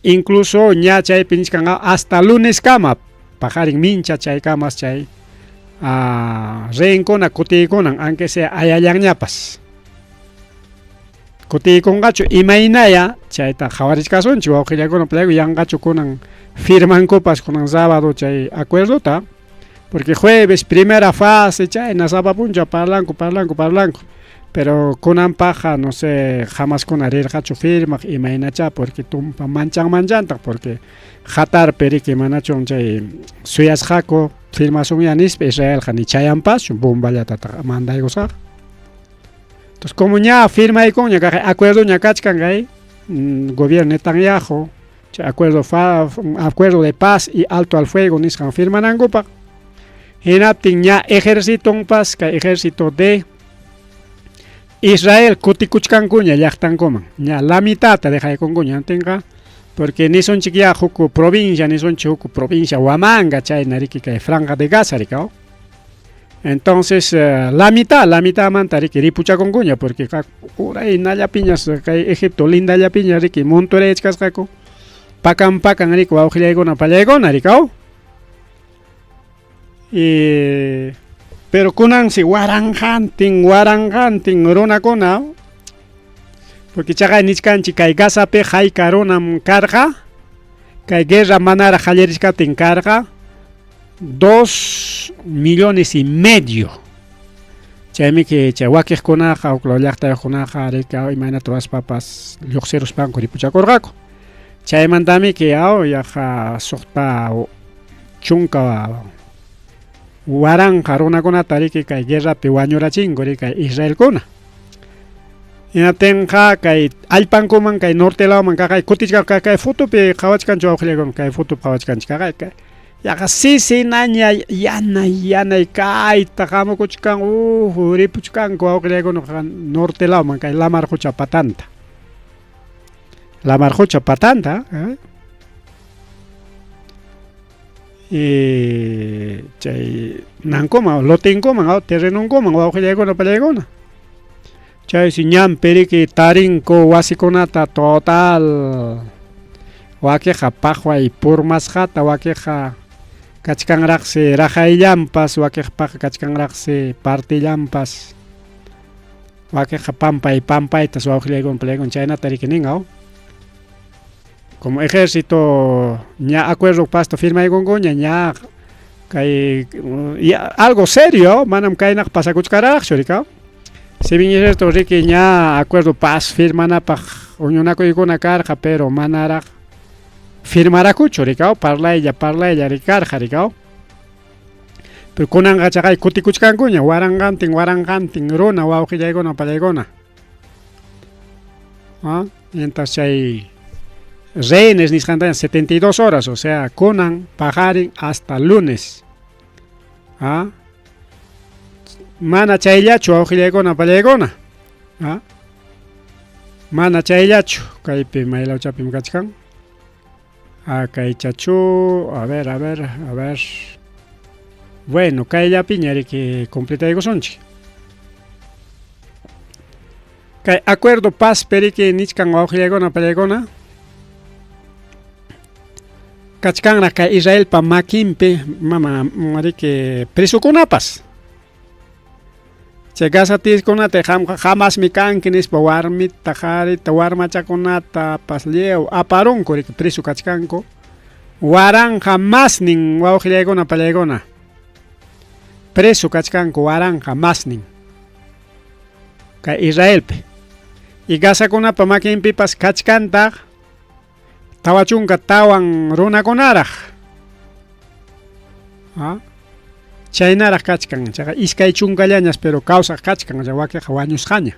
incluso ña chay pinchkan hasta lunes kama pajarin mincha chay kamas chay reenkuna kutiykunan aunque sea ayallanñapas kutiykunqachu imaynaya chayta qhawarishkasunchik wawqillaykuna playku yanqachu kunan firmankupas kunan sábado chay acuerdota porque jueves primera fase chayna sabapuncha parlanku pero kunanpaqa no sé jamás kuna rirqachu firmaq imaynacha porque tumpa manchanta porque qatarpi riki manachun chay suyasqaku firmasunña nispa Israelqa ni chayanpas bomballatata mandaygusqa entonces como ña firmaykunña kay acuerdo ña kachkan kay gobierno Netanyahu chay acuerdo de paz y alto al fuego nisqan firmanankupaq hinaptin ña ejércitonpas kay ejército de Israel kutikuchkankuña llaqtankuman ña la mitata dejaykunkuña antinqa porque nisonchik ya huku provincia Huamanga chayna riki kay Franja de Gaza rikaw entonces la mitad manta riki ripuchakunkuña porque uray nallapiñas kay Egipto lindallapiña riki monturechkasqaku pakan riki wawqillaykuna pallaykuna rikaw pero kunansi waranqantin runakuna porque chaqay nichkanchik kay Gazapi hayka runam karqa kay guerra manara qallarishkatin karqa 2,5 millones. Chaymi que chay wakiq kunaqa ukla llaqtayuq kunaqa rika imana todas papas lluqsiros panku ripuchakurqaku. Chaymantami que yaqa suqta chunka waranqa runakunata riki kay guerrapi wañurachinku rika Israelkuna. Inatenqa kay allpankuman kay norte lawman kaqay kutichkarqa kay fotopi qhawachkanchu awqillaykunaqa kay fotopi qhawachkanchik kay yaqa sisinaña yanay kayta hamukuchkan ripuchkanku awqillaykunaqa norte lawman kay lamar hucha patanta. Lamar hucha patanta chay nankuman lotinkuman terrenunkuman awqillaykuna pallaykuna. Chay si ñampiriki tarinko wasikunata total wakiqa paqway purmasqata wakiqa kachkanraqsi rajayllampas wakiqpaqa kachkanraqsi partillampas wakiqa pampaytas wawqillaykuna pallaykuna chaynata rikininqa como ejército ña acuerdo pasto firmaykunku ña kay algo serio manam kaynaq pasakuchkaraqchu rika. Si bien es esto riki ña acuerdo paz firmanapaq uñunakuykuna karqa pero manaraq firmarakuchu rika parlaylla rikarqa rika. Pero kunanqa chaqay kutikuchkankuña waranqantin runa wawqillaykuna pallaykuna. Entonces chay rehenes nisqantaña 72 horas, o sea, kunan pajarin hasta lunes. Mana chayllachu awqillaykuna pallaykuna. Mana chayllachu kaypi maylawchapim kachkan. Kaychachu a ver. Bueno, kayllapi ñariki completaykusunchik. Kay acuerdo paz periki nichkan awqillaykuna pallaykuna. Kachkanra kay Israelpa makinpi mariki presukunapas. Chay gasatiskunata jamasmi kanki nispa warmita qarita warmachakunata pasllew aparunku riki presu kachkanku. Waranja masnin wawqillaykuna pallaykuna. Presu kachkanku waranja masnin. Kay Israelpi. Y gasakunapa makinpipas kachkantaq tawachunka tawan runakunaraq. Chaynaraq kachkan, chaqa iskay chunkallañas pero kawsaq kachkan, wakiqa wañusqaña.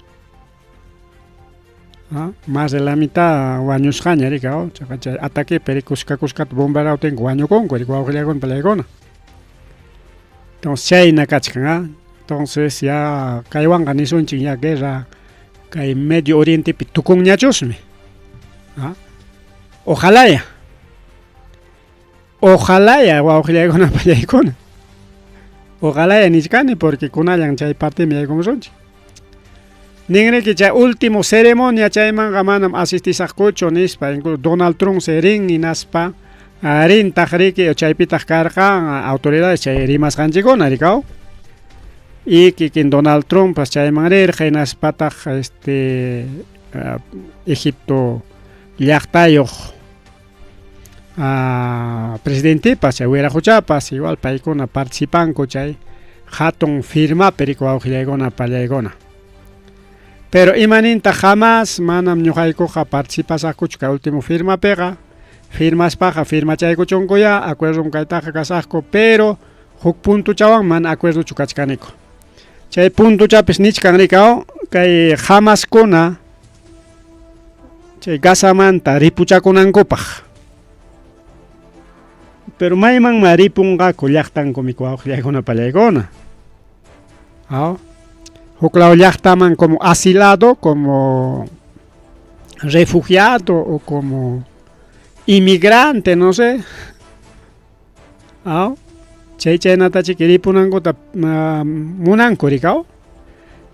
Más de la mitad wañusqaña rika, chaqa chay ataque kuskata bombardeawtinqa wañukunku rika wawqillaykuna pallaykuna. Entonces chayna kachkan, entonces ya kaywanqa nisunchik ya guerra kay Medio Orientepi tukunñachusmi. Ojalá ya wawqillaykuna pallaykuna. Ojalá ya nishkani porque kunallan chay partimi yaykumusonchik. Ninriki chay último ceremonia chaymanqa manam asistisaqkuchu nispa incluso Donald Trump se rin ninaspa rintaq riki chaypitaq karqa autoridades chay rimasqanchikuna rikaw. Y kikin Donald Trump chayman rirqa hinaspataq Egipto llaqtayuq presidentepas chay wiraquchapas igual paykuna participanku chay hatun firmapi rika wawqillaykuna pallaykuna. Pero imaninta jamás manam ñuqaykuqa participasaqkuchu kay último firmapiqa. Firmaspaqa firmachaykuchunkuya acuerdum kaytaqa kasaqku pero huk puntuchawan mana acuerdochu kachkaniku. Chay puntuchapis nichkan rikaw kay jamaskuna chay gasamanta ripuchakunankupaq. Pero mayman maripunqaku llaqtankumi wawqillaykuna pallaykuna. Huklaw llaqtaman como asilado, como refugiado o como inmigrante, no sé. Chaynatachik ripunankuta munanku rikaw.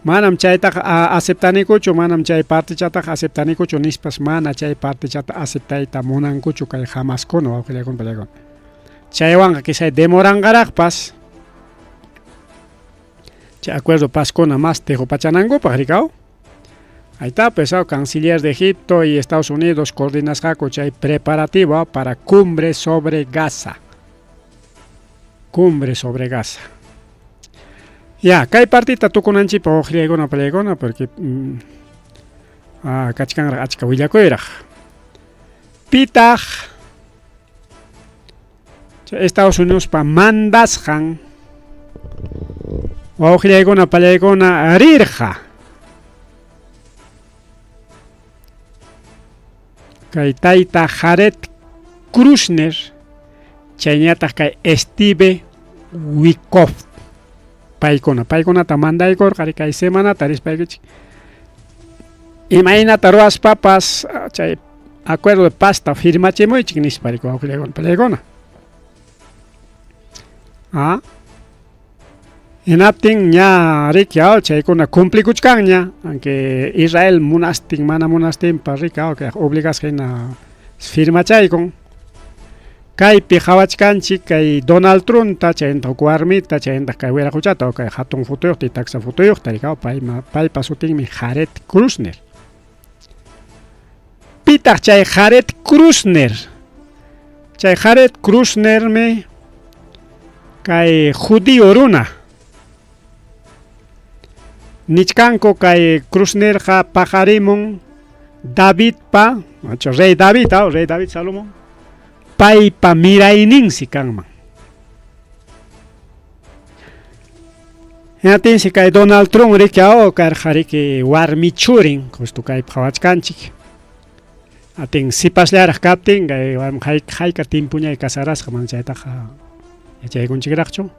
Manam chaytaqa aceptanikuchu, manam chay partichataqa aceptanikuchu nispas mana chay partichata aceptayta munankuchu kay jamaskuna wawqillaykuna pallaykuna. Chaywanqa quizá demoranqaraqpas chay acuerdo paskuna más tejupachanankupas rikaw. Ahí está, pues, canciller de Egipto y Estados Unidos coordinasqaku chay preparativo para cumbre sobre Gaza. Cumbre sobre Gaza. Ya, kay partita tukunanchik oqllaykuna palaykuna porque kachkanraq achka willakuyraq. Pitaq Estados Unidos pa mandasqan wawqillaykuna pallaykuna rirqa kay tayta Jared Kushner chayñataq kay Steve Witkoff paykunata mandaykurqari kay semanata rispaykuchik imaynata ruwaspapas chay acuerdo de pasta firmachimuychik nispariku wawqillaykuna pallaykuna hinaptin ña rikyaw chaykuna cumplikuchkanña aunque Israel munastin mana munastinpa rikaw kay obligasqina firmachaykun kaypi qhawachkanchik kay Donald Trumpta chaynta huk warmita chaynta kay wiraquchata kay hatun futuyuqta taxa futuyuqta rikaw paypa sutinmi Jared Kushner. Pitaq chay Jared Kushner chay Jared Kushnermi kay judío runa nichkanku kay Kushnerqa paqarimun Davidpa rey David Salomón paypa mirayninsi kanman hinatinsi kay Donald Trump rikyaw karqariki warmi churin justo kay qhawachkanchik atin sipaslaraq kaptin kay hayka timpuñay kasarasqa man chaytaqa yachaykunchikraqchu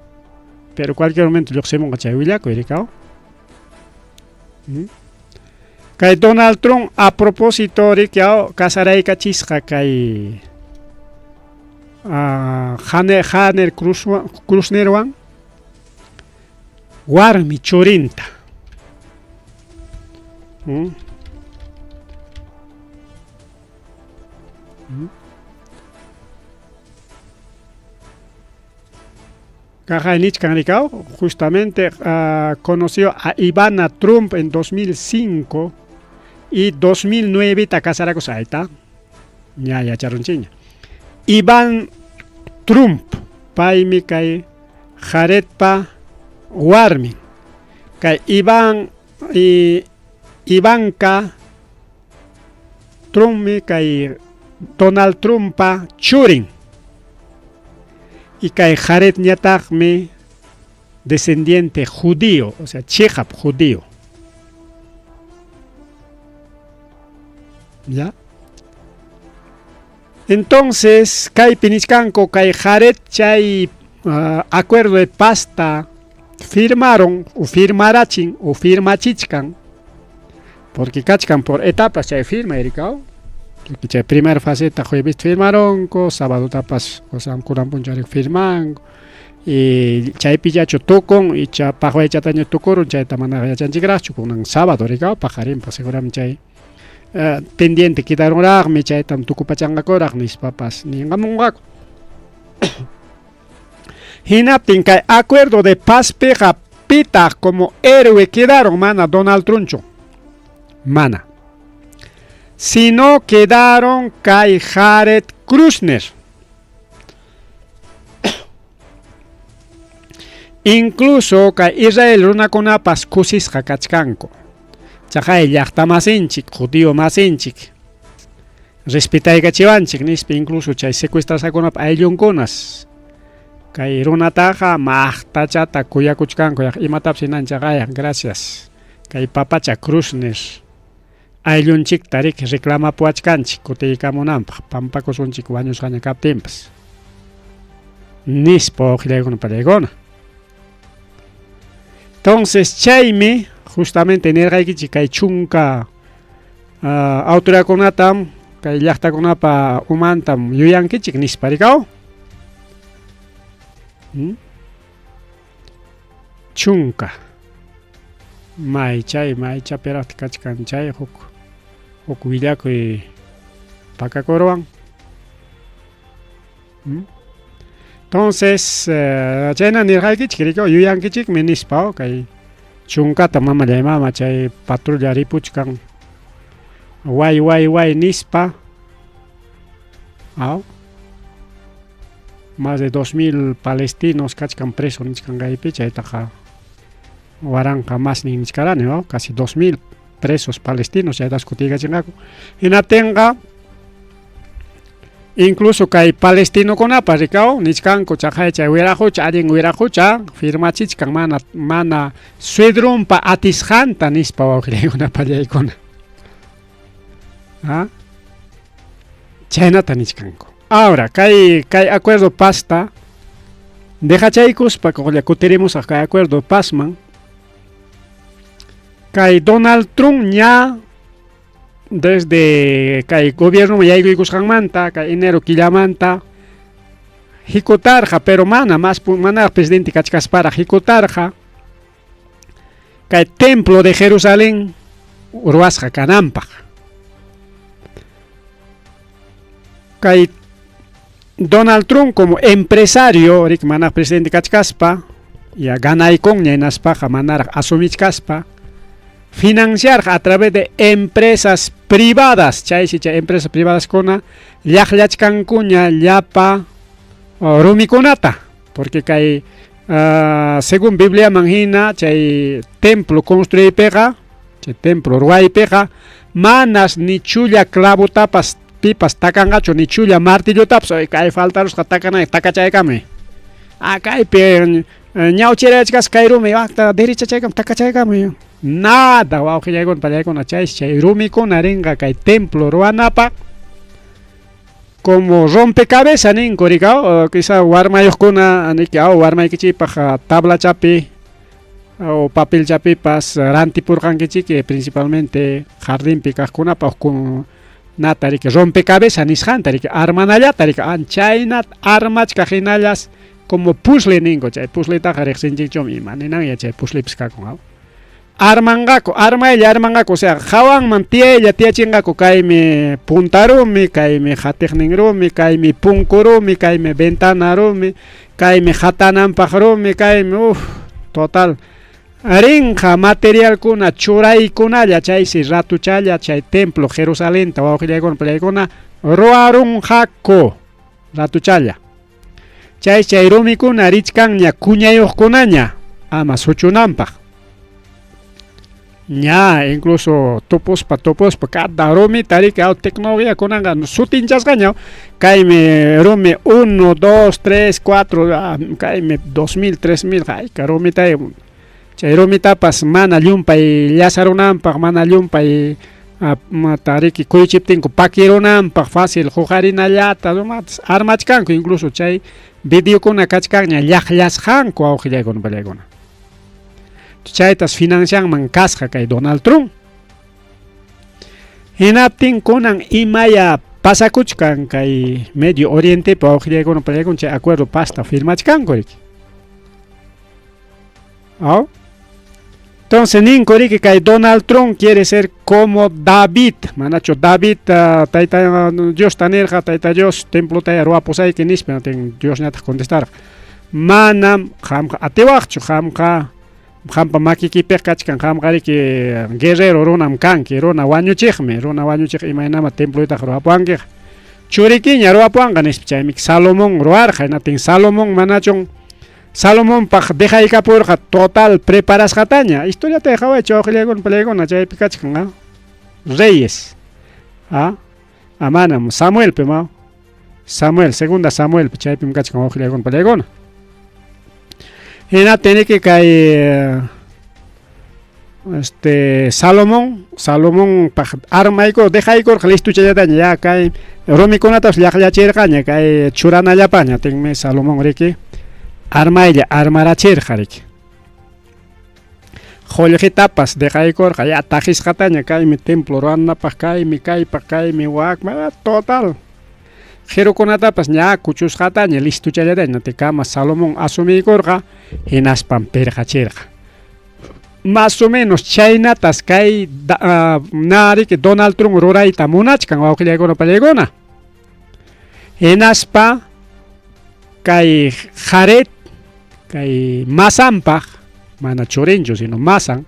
pero cualquier momento lluqsimunqa chay willakuy rikaw kay Donald Trump a propósito rikyaw kasaraykachisqa kay Jared Kushnerwan warmi churinta Nichkan rikaw justamente conoció a Ivana Trump en 2005 y 2009 ta kasarakusayta ña yacharunchiña Ivan Trump paymi kay Jaredpa warmi kay Ivanka Trumpmi kay Donald Trumpa churin y kay Jared ñataqmi descendiente judío, o sea, chejap judío. ¿Ya? Entonces, kay pinichkanko kay Jared chay acuerdo de pasta firmaron o firmarachin o firmachichkan porque kachkan por etapas chay firma erikao. Chay primera faceta jueves firmaron, sábado tapas, kuran puncharik firman, y chay pillacho tokon, y chay pajo chataño tokoron, chay tamana yachanchigrachu, con sábado ricao, pajarín, pues seguramente chay pendiente quitaron ragmi, chay tam tukupachanga korak, nis papas, ni ngamungak. Hinaptin kay acuerdo de paz peja pita como héroe quedaron, mana Donald Truncho, mana. Sino quedaron kay Jared Kushner. Incluso kay Israel runakunapas kusisqa kachkanku. Chaqay llaqta masinchik, judío masinchik. Respetaykachiwanchik nispi incluso chay secuestrasakunapa ayllunkunas. Kay runataqa maqtachata kuyakuchkanku imatapis hinanchaqay gracias. Kay papacha Kushner. Ayllunchik tarik reclama puachkanchik kutiykamunanpaq pampakusunchik wañusqaña kaptinpas nispa oqllaykuna palaykuna. Entonces chaymi justamente nirqaykichik kay chunka autoridadkunatam kay llaqtakunapa umantam yuyankichik nispa rikaw chunka maychapiraqti kachkan chay huk willakuy pakakurwan. Entonces chayna nirqaykichik rikaw yuyankichik nispa kay chunkata mama chay patrulla ripuchkan way nispa más de 2000 palestinos kachkan presos nichkan kaypi chaytaqa waranqa más nin nichkarani, ¿no? Casi 2000 presos palestinos chaytas kutigachingaku hinatinqa incluso kay palestinokunapas rikaw nichkanku chay wiraqucha allin wiraqucha firmachichkan mana suedrunpa atisqanta nispa wawqillaykuna pallaykuna chaynata nichkanku. Ahora kay acuerdo pasta dejachaykuspa kutirimusaq kay acuerdo pasman kay Donald Trump ña desde kay gobierno yaykuykusqanmanta kay enero killamanta hikutarqa pero mana presidente kachkaspara hikutarqa kay templo de Jerusalén ruwasqa kananpaq kay Donald Trump como empresario rik mana presidente kachkaspa ya ganaykun ñaynaspaqa manaraq asumichkaspa financiar a través de empresas privadas, chay empresas privadas kuna llaqllachkankuña llapa rumikunata, porque kay según Biblia manhina chay templo construypiqa, chay templo ruwaypiqa manas ni chulla clavotapas pipas takangachu ni chulla martillotapas kay faltarusqa takachaykami kaypi ñawchirachkas kay rumi derichachaykami takachaykami nada wawqillaykuna pallaykuna chay rumikuna rinqa kay templo ruwanapaq como rompecabezas ninku rikaw quizá warmayuqkuna niki warmaykichipaq tablachapi o papelchapipas rantipurqankichiki principalmente jardinpi kaqkunapaq nata riki rompecabezas nisqanta riki armanallata riki chaynat armachka hinallas como puzzle ninku chay puzzletaqa riqsinchikchumi imaninanya chay puzzlepis kakun armangaku o sea hawanman tiyachingaku kaymi puntarumi kaymi hatiqninrumi kaymi punkurumi kaymi ventanarumi kaymi hatananpaq rumi kaymi total rinqa materialkuna churaykunalla chaysi ratuchalla chay templo Jerusalenta wawqillaykuna pallaykuna ruwarunqaku ratuchalla chay rumikuna richkanña kuñayuqkunaña ama suchunanpaq ña incluso topuspa cada rumi tarika tecnología kunanga sutinchasqaña kaymi rumi 1, 2, 3, 4 kaymi 2000, 3000 hayka rumita chay rumitapas mana llumpay llasarunanpaq mana llumpay tariki kuychiptinku pakirunanpaq fácil huqarinallata armachkanku incluso chay videokuna kachkanña llaqllasqanku wawqillaykuna pallaykuna chaytas financianman kasqa kay Donald Trump hinaptin kunan imaya pasakuchkan kay Medio Oriente pa wawqillaykuna pallaykuna chay acuerdo pasta firmachkanku riki entonces ninku riki kay Donald Trump quiere ser como David manachu David tayta Dios tanirqa tayta Dios templo tay ruwapusayki nispa Dios ñataq contestar manam qamqa atiwaqchu qampa makikipiq kachkan qamqa riki guerrero runam kanki runa wañuchiqmi imaynama temploytaqa ruwapuwankiqa churikiña ruwapuwanqa nispa chaymi Salomón ruwarqa hinatin Salomón manachun Salomonpaq dejaykapurqa total preparasqataña historiata qhawaychu wawqillaykuna pallaykuna chaypi kachkan reyes manam Samuelpi segunda Samuelpi chaypim kachkan wawqillaykuna pallaykuna hinatiniki kay Salomón armayku dejaykurqa listuchallataña ya kay rumikunatas llaqllachirqaña kay churanallapaña tinmi Salomón riki armarachirqa riki qollqitapas dejaykurqa ya tajisqataña kaymi templo ruwanapaq kaymi wakma total qirukunatapas ña kuchusqataña listuchallataña tikama Salomón asumiykurqa hinaspam pirqachirqa más o menos chaynatas kay nariki Donald Trump rurayta munachkan wawqillaykuna pallaykuna hinaspa kay Jared kay masanpaq mana churinchu sino masan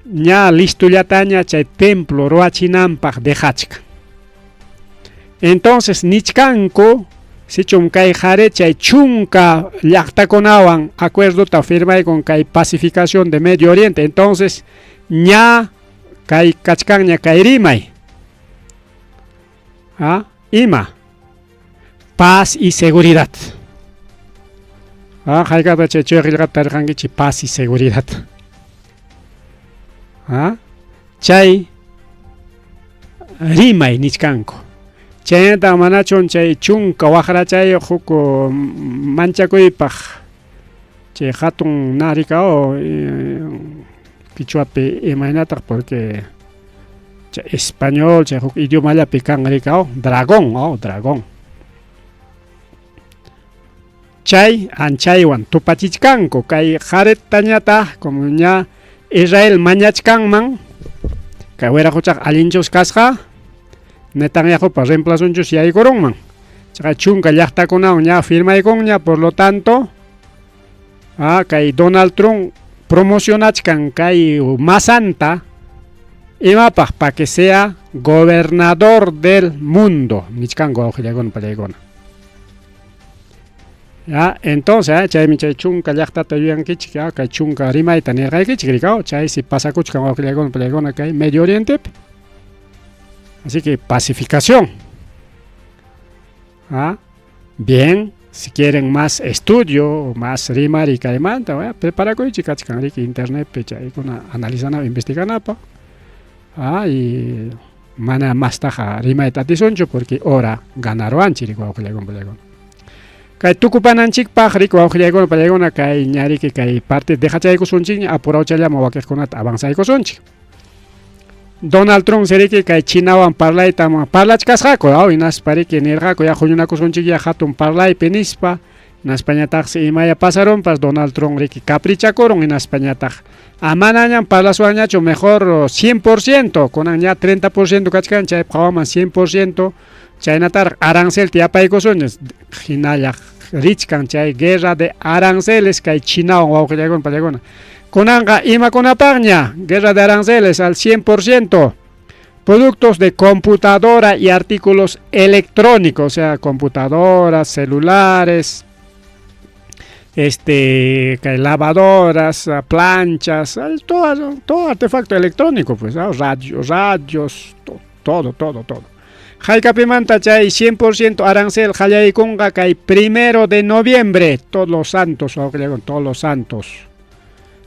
ña listullataña chay templo ruwachinanpaq dejachkan Entonces nichkanku sichum kay jarechay chunka llaqtakunawan acuerdo ta firmay con kay pacificación de Medio Oriente. Entonces ña kay kachkanña kay rimay. Ima paz y seguridad. Haykata chay chuyaqillaqata tarqankichik paz y seguridad. Chay rimay nichkanku. Chayta manachun chay chunka waqrachay huk manchakuypaq chay hatun narikao quichuapi imaynataq porque chay español chay huk idiomallapi kan rikao dragón dragón. Chay anchaywan tupachichkanku kay qarettañata como ña Israel mañachkanman kay wiraquchaq allinchus kasqa Netanyahupa reemplazonchus yaykurunman. Chaka chunka llaqtakunawan ña firmaykunña, por lo tanto kay Donald Trump promocionachkan kay masanta imapaq para que sea gobernador del mundo nichkanku awqillaykuna pallaykuna. Entonces chaymi chay chunka llaqtata yuyankichik kay chunka rimayta nirqaykichik rikaw chay si pasakuchkan awqillaykuna pallaykuna kay Medio Orientepi. Así que pacificación. Bien, si quieren más estudio, más rimar y caimanta, prepara con internet, analizan, investigan, y mana más taja rima tatisoncho porque ahora ganaron chirico con Kay tukupananchik pajrico auxiliagon palegona kay ñari que kay parte deja chayco sonchi apurao chayama wakesconat avanzaico sonchi. Donald Trump seriki kay chinawan parlay tama parlach kasjako inas pariki nirjako ya juyunako sonchi ya hatun parlay penispa en España taxi imaya pasaron pas Donald Trump riki caprichacoron en España taj amanañan parla suañacho mejor 100% con aña 30% kachkan chay pawaman 100% chaynatar arancel tiapayko soñes hinaya richkan chay guerra de aranceles kay chinawan wawqillagon pallagona Conanga ima conapagna, guerra de aranceles al 100%, productos de computadora y artículos electrónicos, o sea, computadoras, celulares, lavadoras, planchas, todo artefacto electrónico, pues, radios, todo. Jaicapimanta chay 100% arancel jayaikunga kay 1 de noviembre, todos los santos.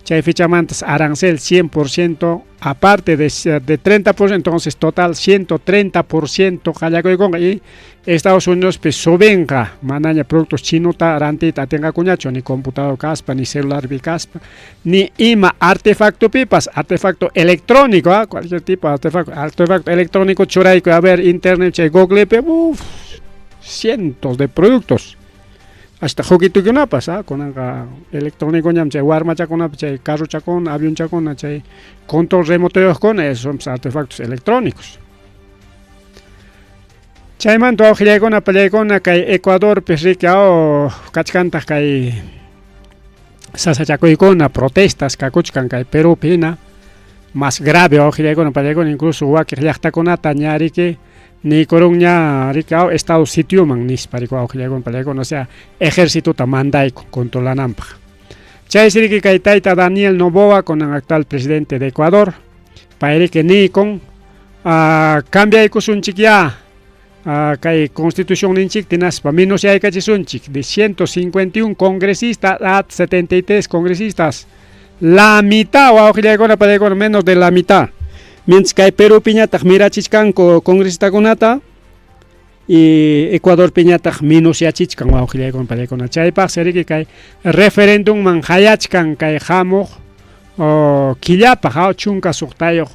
Chay fichamantas arancel 100%, aparte de 30%, entonces total 130% jayacoiconga y Estados Unidos pues sobenga manaña productos chinuta rantita tenga cuñacho ni computador caspa ni celular caspa ni ima artefacto pipas artefacto electrónico cualquier tipo de artefacto electrónico churaico a ver internet chay google cientos de productos. Hasta juguito que no pasa con electrónico ñam chay warma chakona chay carro chakona avión chakona chay control remoto con esos son artefactos electrónicos. Chayman to awqillaykuna pallaykuna kay Ecuador pesrikao kachkanta kay sasachakuykuna protestas kakuchkan kay Perú pina más grave awqillaykuna pallaykuna incluso wakiq llaqtakunata ñariki ni corunña ricao estado sitioman nisparico awqillaykuna pallaykuna o sea ejército ta mandayko controlananpaq. Chay siriki kay tayta Daniel Noboa con el actual presidente de Ecuador payriki ni con cambiaykusunchik ya kay constitución ninchik tinaspa menos ya sunchik de 151 congresistas a 73 congresistas la mitad o awqillaykuna pallaykuna menos de la mitad. Mientras que Perú piñata mirachishkan congresista kunata y Ecuador piñata minusiachishkan awqillaykuna pallaykuna chaypaq seriki kay referéndum man hayachkan kay hamuq killapaq chunka suqtayuq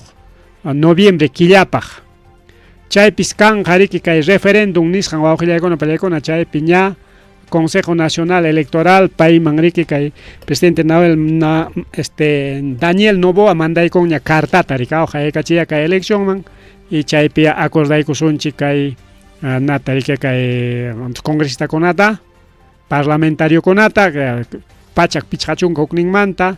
noviembre killapaq chaypis kan qariki kay referéndum nisqan awqillaykuna pallaykuna chaypi ña Consejo Nacional Electoral payman riki kay presidente Daniel Noboa mandaykun ña cartata rikao haykachiya kay elección man y chaypi acordaykusunchik kay nata riki kay congresista kunata parlamentario kunata pachak pichqachunka hukninmanta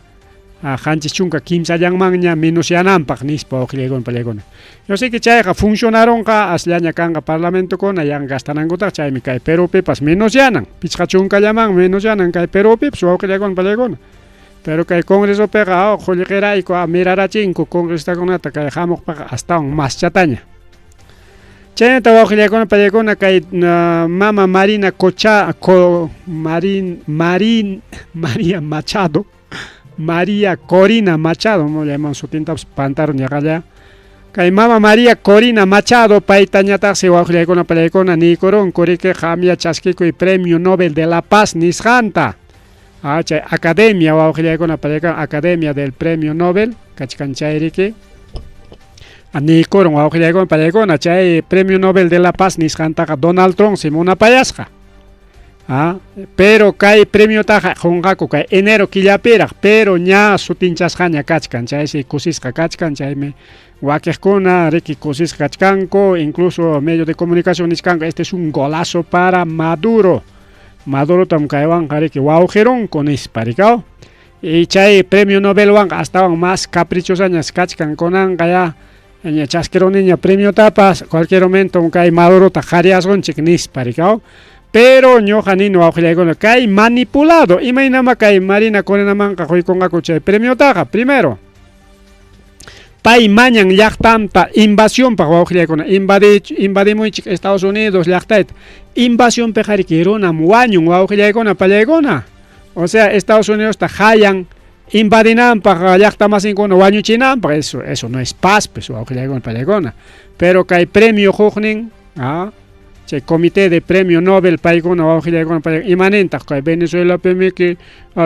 Hanchis chunka kimsallanmanña minusiananpaq nispa wawqillaykuna pallaykuna. Yo sé que chayqa funcionaronqa asllaña kanqa parlamentokuna yan gastanankutaq chaymi kay Perupipas minusianan pichqa chunkallaman minusianan kay Perupipas wawqillaykuna pallaykuna. Pero kay Congresopiqa qulliqirayku mirarachinku congresakunata kay hamuqpaqa astawan mas chataña. Chaynata wawqillaykuna pallaykuna kay mama Marina María Machado, María Corina Machado, no llaman su tinta pantaron ya. Kay mama María Corina Machado paitañataqsi wawqillaykuna pallaykuna niykuron kuriki hamya chaskikuy Premio Nobel de la Paz nisqanta. Chay Academia wawqillaykuna pallaykuna Academia del Premio Nobel kachkan chayriki. Niykuron wawqillaykuna pallaykuna chay Premio Nobel de la Paz nisqantaqa Donald Trump simunapayasqa. Pero kay premio taja jungaku kay enero killapiraq pero ña sutinchasqaña kachkan chaysi kusisqa kachkan chaymi wakiqkuna riki kusisqa kachkanku incluso medio de comunicación nisqanqa este es un golazo para Maduro tam kaywanqa riki wawqironku nispa rikaw y chay premio Nobel wanqa astawan más caprichosañas kachkan kunanqa ya ña chaskiruniña premio tapas cualquier momento kay Madurota qhariasqunchik nispa rikaw. Pero ñoqanino wawqillaykuna kay manipulado imaynama kay Marina Corinamanqa quykunqaku chay premio taqa primero pay mañan llaqtamanta invasionpaq wawqillaykuna invadimuychik Estados Unidos llaqtayta invasionpiqa riki runam wañun wawqillaykuna pallaykuna o sea Estados Unidos ta hayan invadinanpaq llaqtamasinkuna wañuchinanpaq eso no es paz pues wawqillaykuna pallaykuna pero kay premio huknin chay comité de premio Nobel paykuna wawqillaykuna imanentaq kay Venezuelapimi que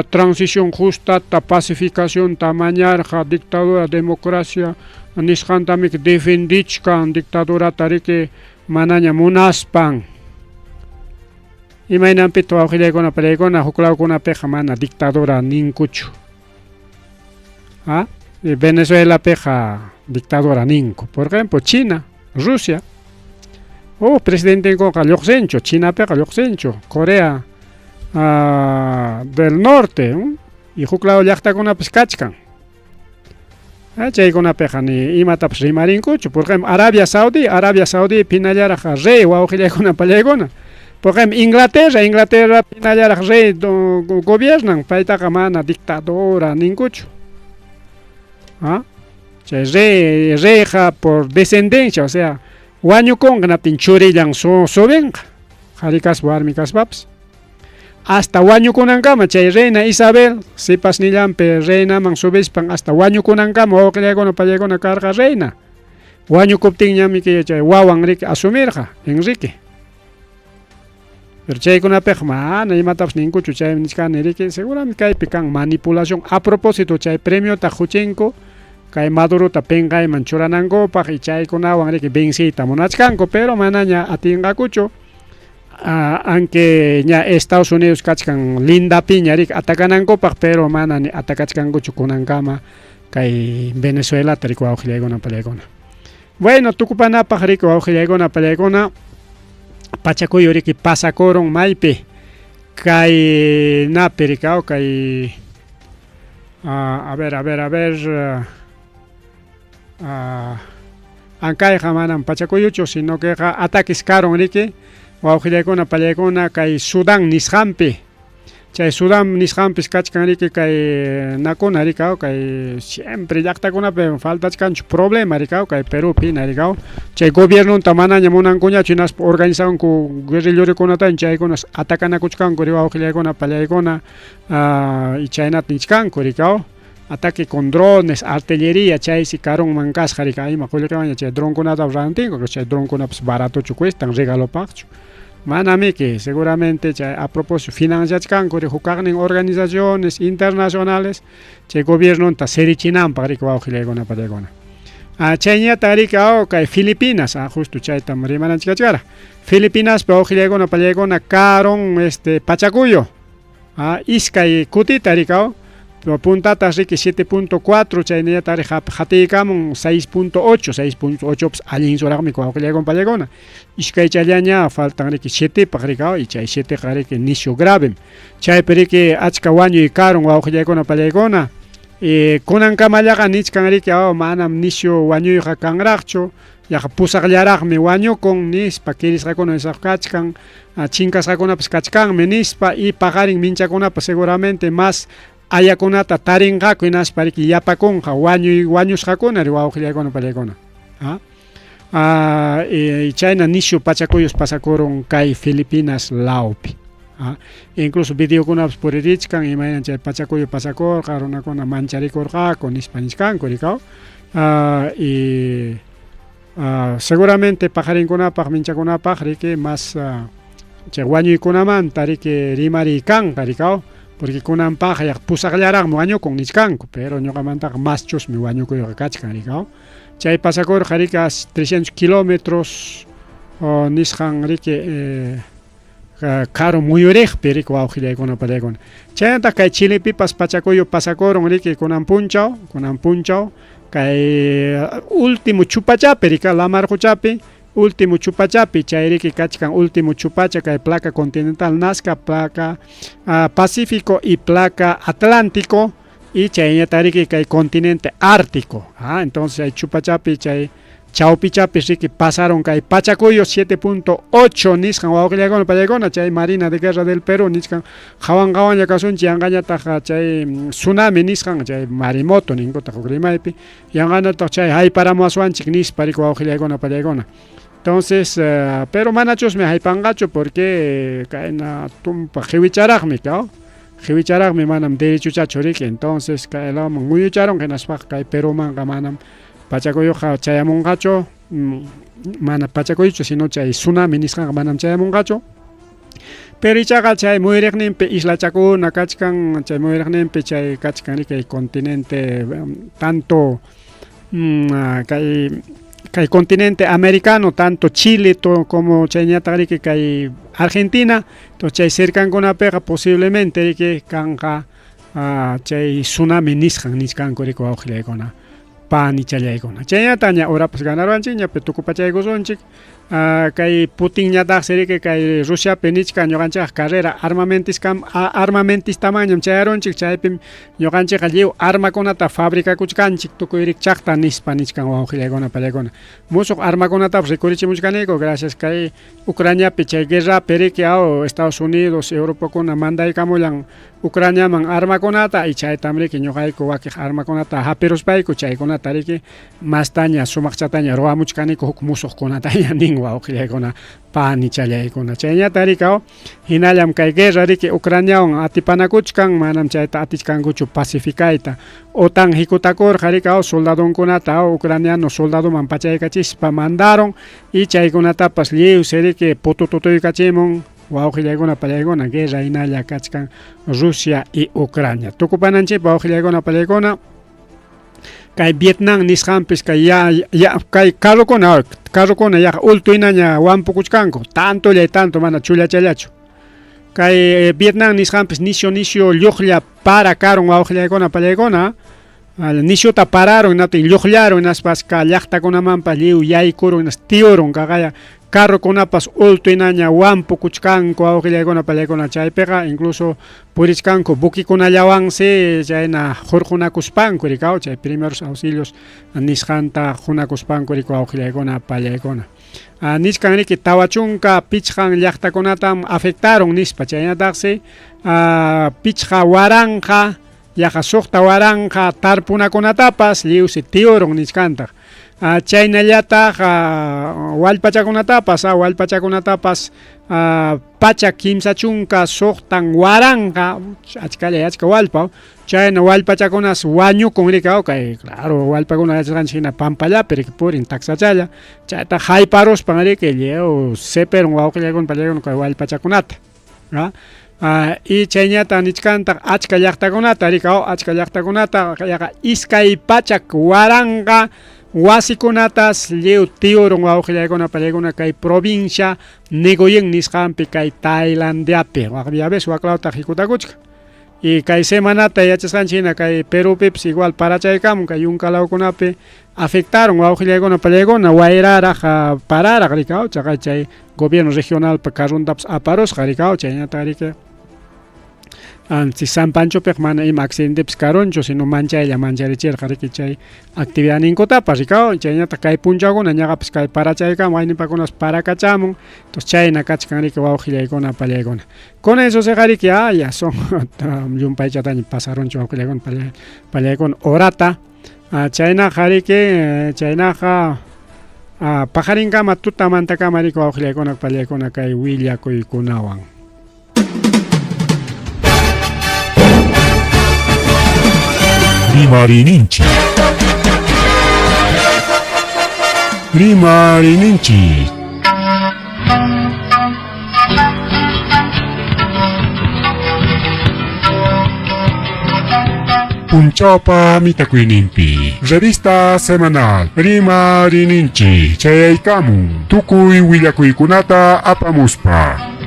transición justa ta pacificación ta mañarqa dictadura democracia nisqantami defendichkan dictadurata riki manaña munaspan imaynanpita wawqillaykuna pallaykuna huklawkunapiqa mana dictadura ninkuchu Venezuelapiqa dictadura ninku por ejemplo China Rusia presidente konqa lluqsinchu Chinapiqa lluqsinchu Corea del Norte y huklaw llaqtakunapas kachkan chaykunapiqa ni imatapas rimarinkuchu por ejemplo Arabia Saudí pinallaraq rey wawqillaykuna pallaykuna por ejemplo Inglaterra pinallaraq rey gobiernan paytaqa mana dictadura ninkuchu chay reyqa por descendencia o sea wañukunqanaptin churillan subinqa qharikas warmi kaspapas hasta wañukunankama chay reina Isabel sipasnillanpi reinaman subispan hasta wañukunankama wawqillaykuna pallaykuna karqa reina wañukuptinñami chay wawan riki asumirqa Enrique pero chaykunapiqa mana imatapas ninkuchu chay niskani riki seguramente kaypi kan manipulación a propósito chay premiota huchinku kay Madurota penqayman churanankupaq y chaykunawan riki vencita munachkanku pero manaña atinqakuchu aunque ña Estados Unidos kachkan lindapiña riki atacanankupaq pero mana ni atacachkankuchu kunankama kay Venezuelata riki wawqillaykuna pallaykuna bueno tukupanapaq riki wawqillaykuna pallaykuna pachakuyo riki pasakurun maypi kay napi rikaw kay a ver ankayqa manam pachakuyuchu sino que ataques karon riki wawqillaykuna pallaykuna kay Sudán nisqanpi chay Sudán nisqanpis kachkan riki kay nakuna rikaw kay siempre llaqtakunapi faltachkanchu problema rikaw kay Perupina rikaw chay gobierno'nta manaña munankuñachu hinaspa organizawanku guerrillurikunata chaykunas atacanakuchkanku ri wawqillaykuna pallaykuna y chaynata nichkanku rikaw ataque con drones, artillería, chay si karon mankasqa rika ima qulliqiwanña chay dronkunata rantinku chay dronkunapas baratuchu cuestan regalopaqchu manami que seguramente chay a propósito financiachkanku ri hukaqnin organizaciones internacionales chay gobierno'nta serichinanpaq rika wawqillaykuna pallaykuna chayñata rika kay Filipinas justo chaytam rimananchik kachkara Filipinaspi wawqillaykuna pallaykuna karon pachakuyo iskay kutita rika puntatas riki 7.4 chayniyata hatiykamun 6.8 pues allin suraqmi wawqillaykuna pallaykuna ishkay challaña faltan riki 7paq rika y chay 7qa riki nishu grave chaypi riki achka wañuy karon wawqillaykuna pallaykuna kunan kamallaqa nichkan riki manam nishu wañuyqa kanraqchu yaqa pusaqllaraqmi wañukun nispa kirisqakuna kachkan chinkasqakunapas kachkanmi nispa y paqarin minchakunapas seguramente más ayakunata tarinqaku hinaspa riki yapakunqa wañusqakunari wawqillayakuna pallaykuna y chayna nishu pachakuyus pasakurun kay Filipinas lawpi incluso videokunapas puririchkan imayna chay pachakuyu pasakurqa runakuna mancharikuraqa nispa nishkanku rikaw y seguramente pajarinkunapaq minchakunapaq riki más chay wañuykunamanta riki rimariykanqa rikaw porque kunanpaq pusaqllaraqmi wañukun nishkanku pero ñuqamantaqa más chusmi wañukuyqa kachkan rikaw chay pasakurqa riki 300 kilómetros nisqan riki karo muyuriqpi riki wawqillaykuna pallaykuna chaynata kay Chilepipas pachakuyu pasakurun riki kunan punchaw kay último chupachapi rika Lamarquchapi último chupachapi chay riki kachkan último chupacha kay placa continental Nazca placa Pacífico y placa Atlántico y chayñata riki kay continente Ártico entonces hay chupachapi chay chawpichapi riki pasaron kay pachacuyo 7.8 nisqan wawqillaykuna pallaykuna chay Marina de Guerra del Perú nisqan qawan yakasunchik yanqañataqa chay tsunami nisqan chay marimoto ninkutaq huk rimaypi yanqanataq chay hayparamuaswanchik nispa riki wawqillaykuna pallaykuna entonces pero manachusmi haypanqachu porque kayna tumpa qhiwicharaqmi qhiwicharaqmi manam derechuchachu riki entonces kaylaman muyucharon hinaspaqa kay Perumanqa manam pachakuyuqa chayamunqachu mana pachakuychu sino chay tsunami nisqanqa manam chayamunqachu pero ichaqa chay muyuriqninpi islachakuna kachkan chay muyuriqninpi chay kachkan riki continente tanto kay continente americano tanto Chile como chayñataq riki kay Argentina to chay cercankunapiqa posiblemente riki kanqa chay tsunami nisqanku riki wawqillaykuna panichallaykuna chayñata ña urapas ganarwanchik ñapi tukupachaykusunchik kay Putin ñataq riki kay Rusiapi nichka ñuqanchik carrera armamentistamañam chayarunchik chaypi ñuqanchik lliw armakunata fabricakuchkanchik tukuy rikchaqta nispa nichkan wawqillaykuna pallaykuna musuq armakunatapas rikurichimuchkaniku gracias kay Ucraniapi chay guerrapi riki Estados Unidos Europakuna mandaykamullan Ucraniaman armakunata y chaytam riki ñuqayku wakiq armakunata hapiruspayku chaykunata riki mastaña sumaqchataña ruwamuchkaniku huk musuqkunataña nin wawqillaykuna panichallaykuna chayñata rikaw hinallam kay guerra riki Ucraniawan atipanakuchkan manam chayta atichkankuchu pacificayta OTAN hikutakurqa rikaw soldadunkunata ucraniano soldaduman pachaykachispa mandaron y chaykunatapas lliwsi riki putututuykachimun wawqillaykuna pallaykuna guerra hinalla kachkan Rusia y Ucrania tukupananchikpa wawqillaykuna pallaykuna kay Vietnam nisqanpis kay kay carrukuna yaqa ultuynaña wampukuchkanku tanto mana chullachallachu kay Vietnam nisqanpis nisyu lluqlla para karun wawqillaykuna pallaykuna nishuta pararon natin lluqllaron naspas ka llaqtakunamanpas lliw yaykurun tiyurun kaqaya carrukunapas ultuynaña wampukuchkanku wawqillaykuna pallaykuna chaypiqa incluso purichkanku bukikunallawansi chayna hurqunakuspanku rikaw chay primeros auxilios nisqanta hunakuspanku riki wawqillaykuna pallaykuna nishkan riki tawachunka pichqan llaqtakunatam afectaron nispa chaynataqsi pichqa waranqa yaqa suqta waranqa tarpunakunatapas lliwsi tiyurun nishkantaq chaynallataq wallpachakunatapas pacha kimsa chunka suqtan waranqa achka wallpa chayna wallpachakunas wañukun rikaw kay claro wallpakuna yachasqanchik pampallapi riki purin taksachalla chayta hayparuspan riki lliw seperun wawqillaykuna pallaykuna kay wallpachakunata y chayñata nichkantaq achka llaqtakunata rikaw achka llaqtakunata yaqa iskay pachak waranqa wasikunatas lliw tiyurun wawqillaykuna pallaykuna kay provincia Negoyen nisqanpi kay Tailandiapi waqllaves waklawta hikutakuchka y kay semanata yachasqanchikna kay Perupipas igual parachaykamun kay yunkalawkunapi afectaron wawqillaykuna pallaykuna wayraraq pararaq rikaw chaqay chay gobierno regional pa karuntapas aparusqa rikaw chayñata riki si San Pancho pek mana im accidente pskaroncho sino mancharichel qariki chay actividad ninkutapa rikao chayñata kay punchakuna ñaqapas kay parachayka waynipakunas parakachamun entonces chayna kachkanriki wawqillaykuna pallaykuna con eso se qariki ya son llumpaychataña pasaroncho wawqillaykuna pallaykuna orata chayna qariki chaynaqa paqarinkama tutamantakama riki wawqillaykuna pallaykuna kay willakuykunawan. Rimarininchi. Rimarininchi. Punchawpa mitakuynimpi. Revista semanal Rimarininchi. Chayaykamun. Tukuy willakuykunata apamuspa.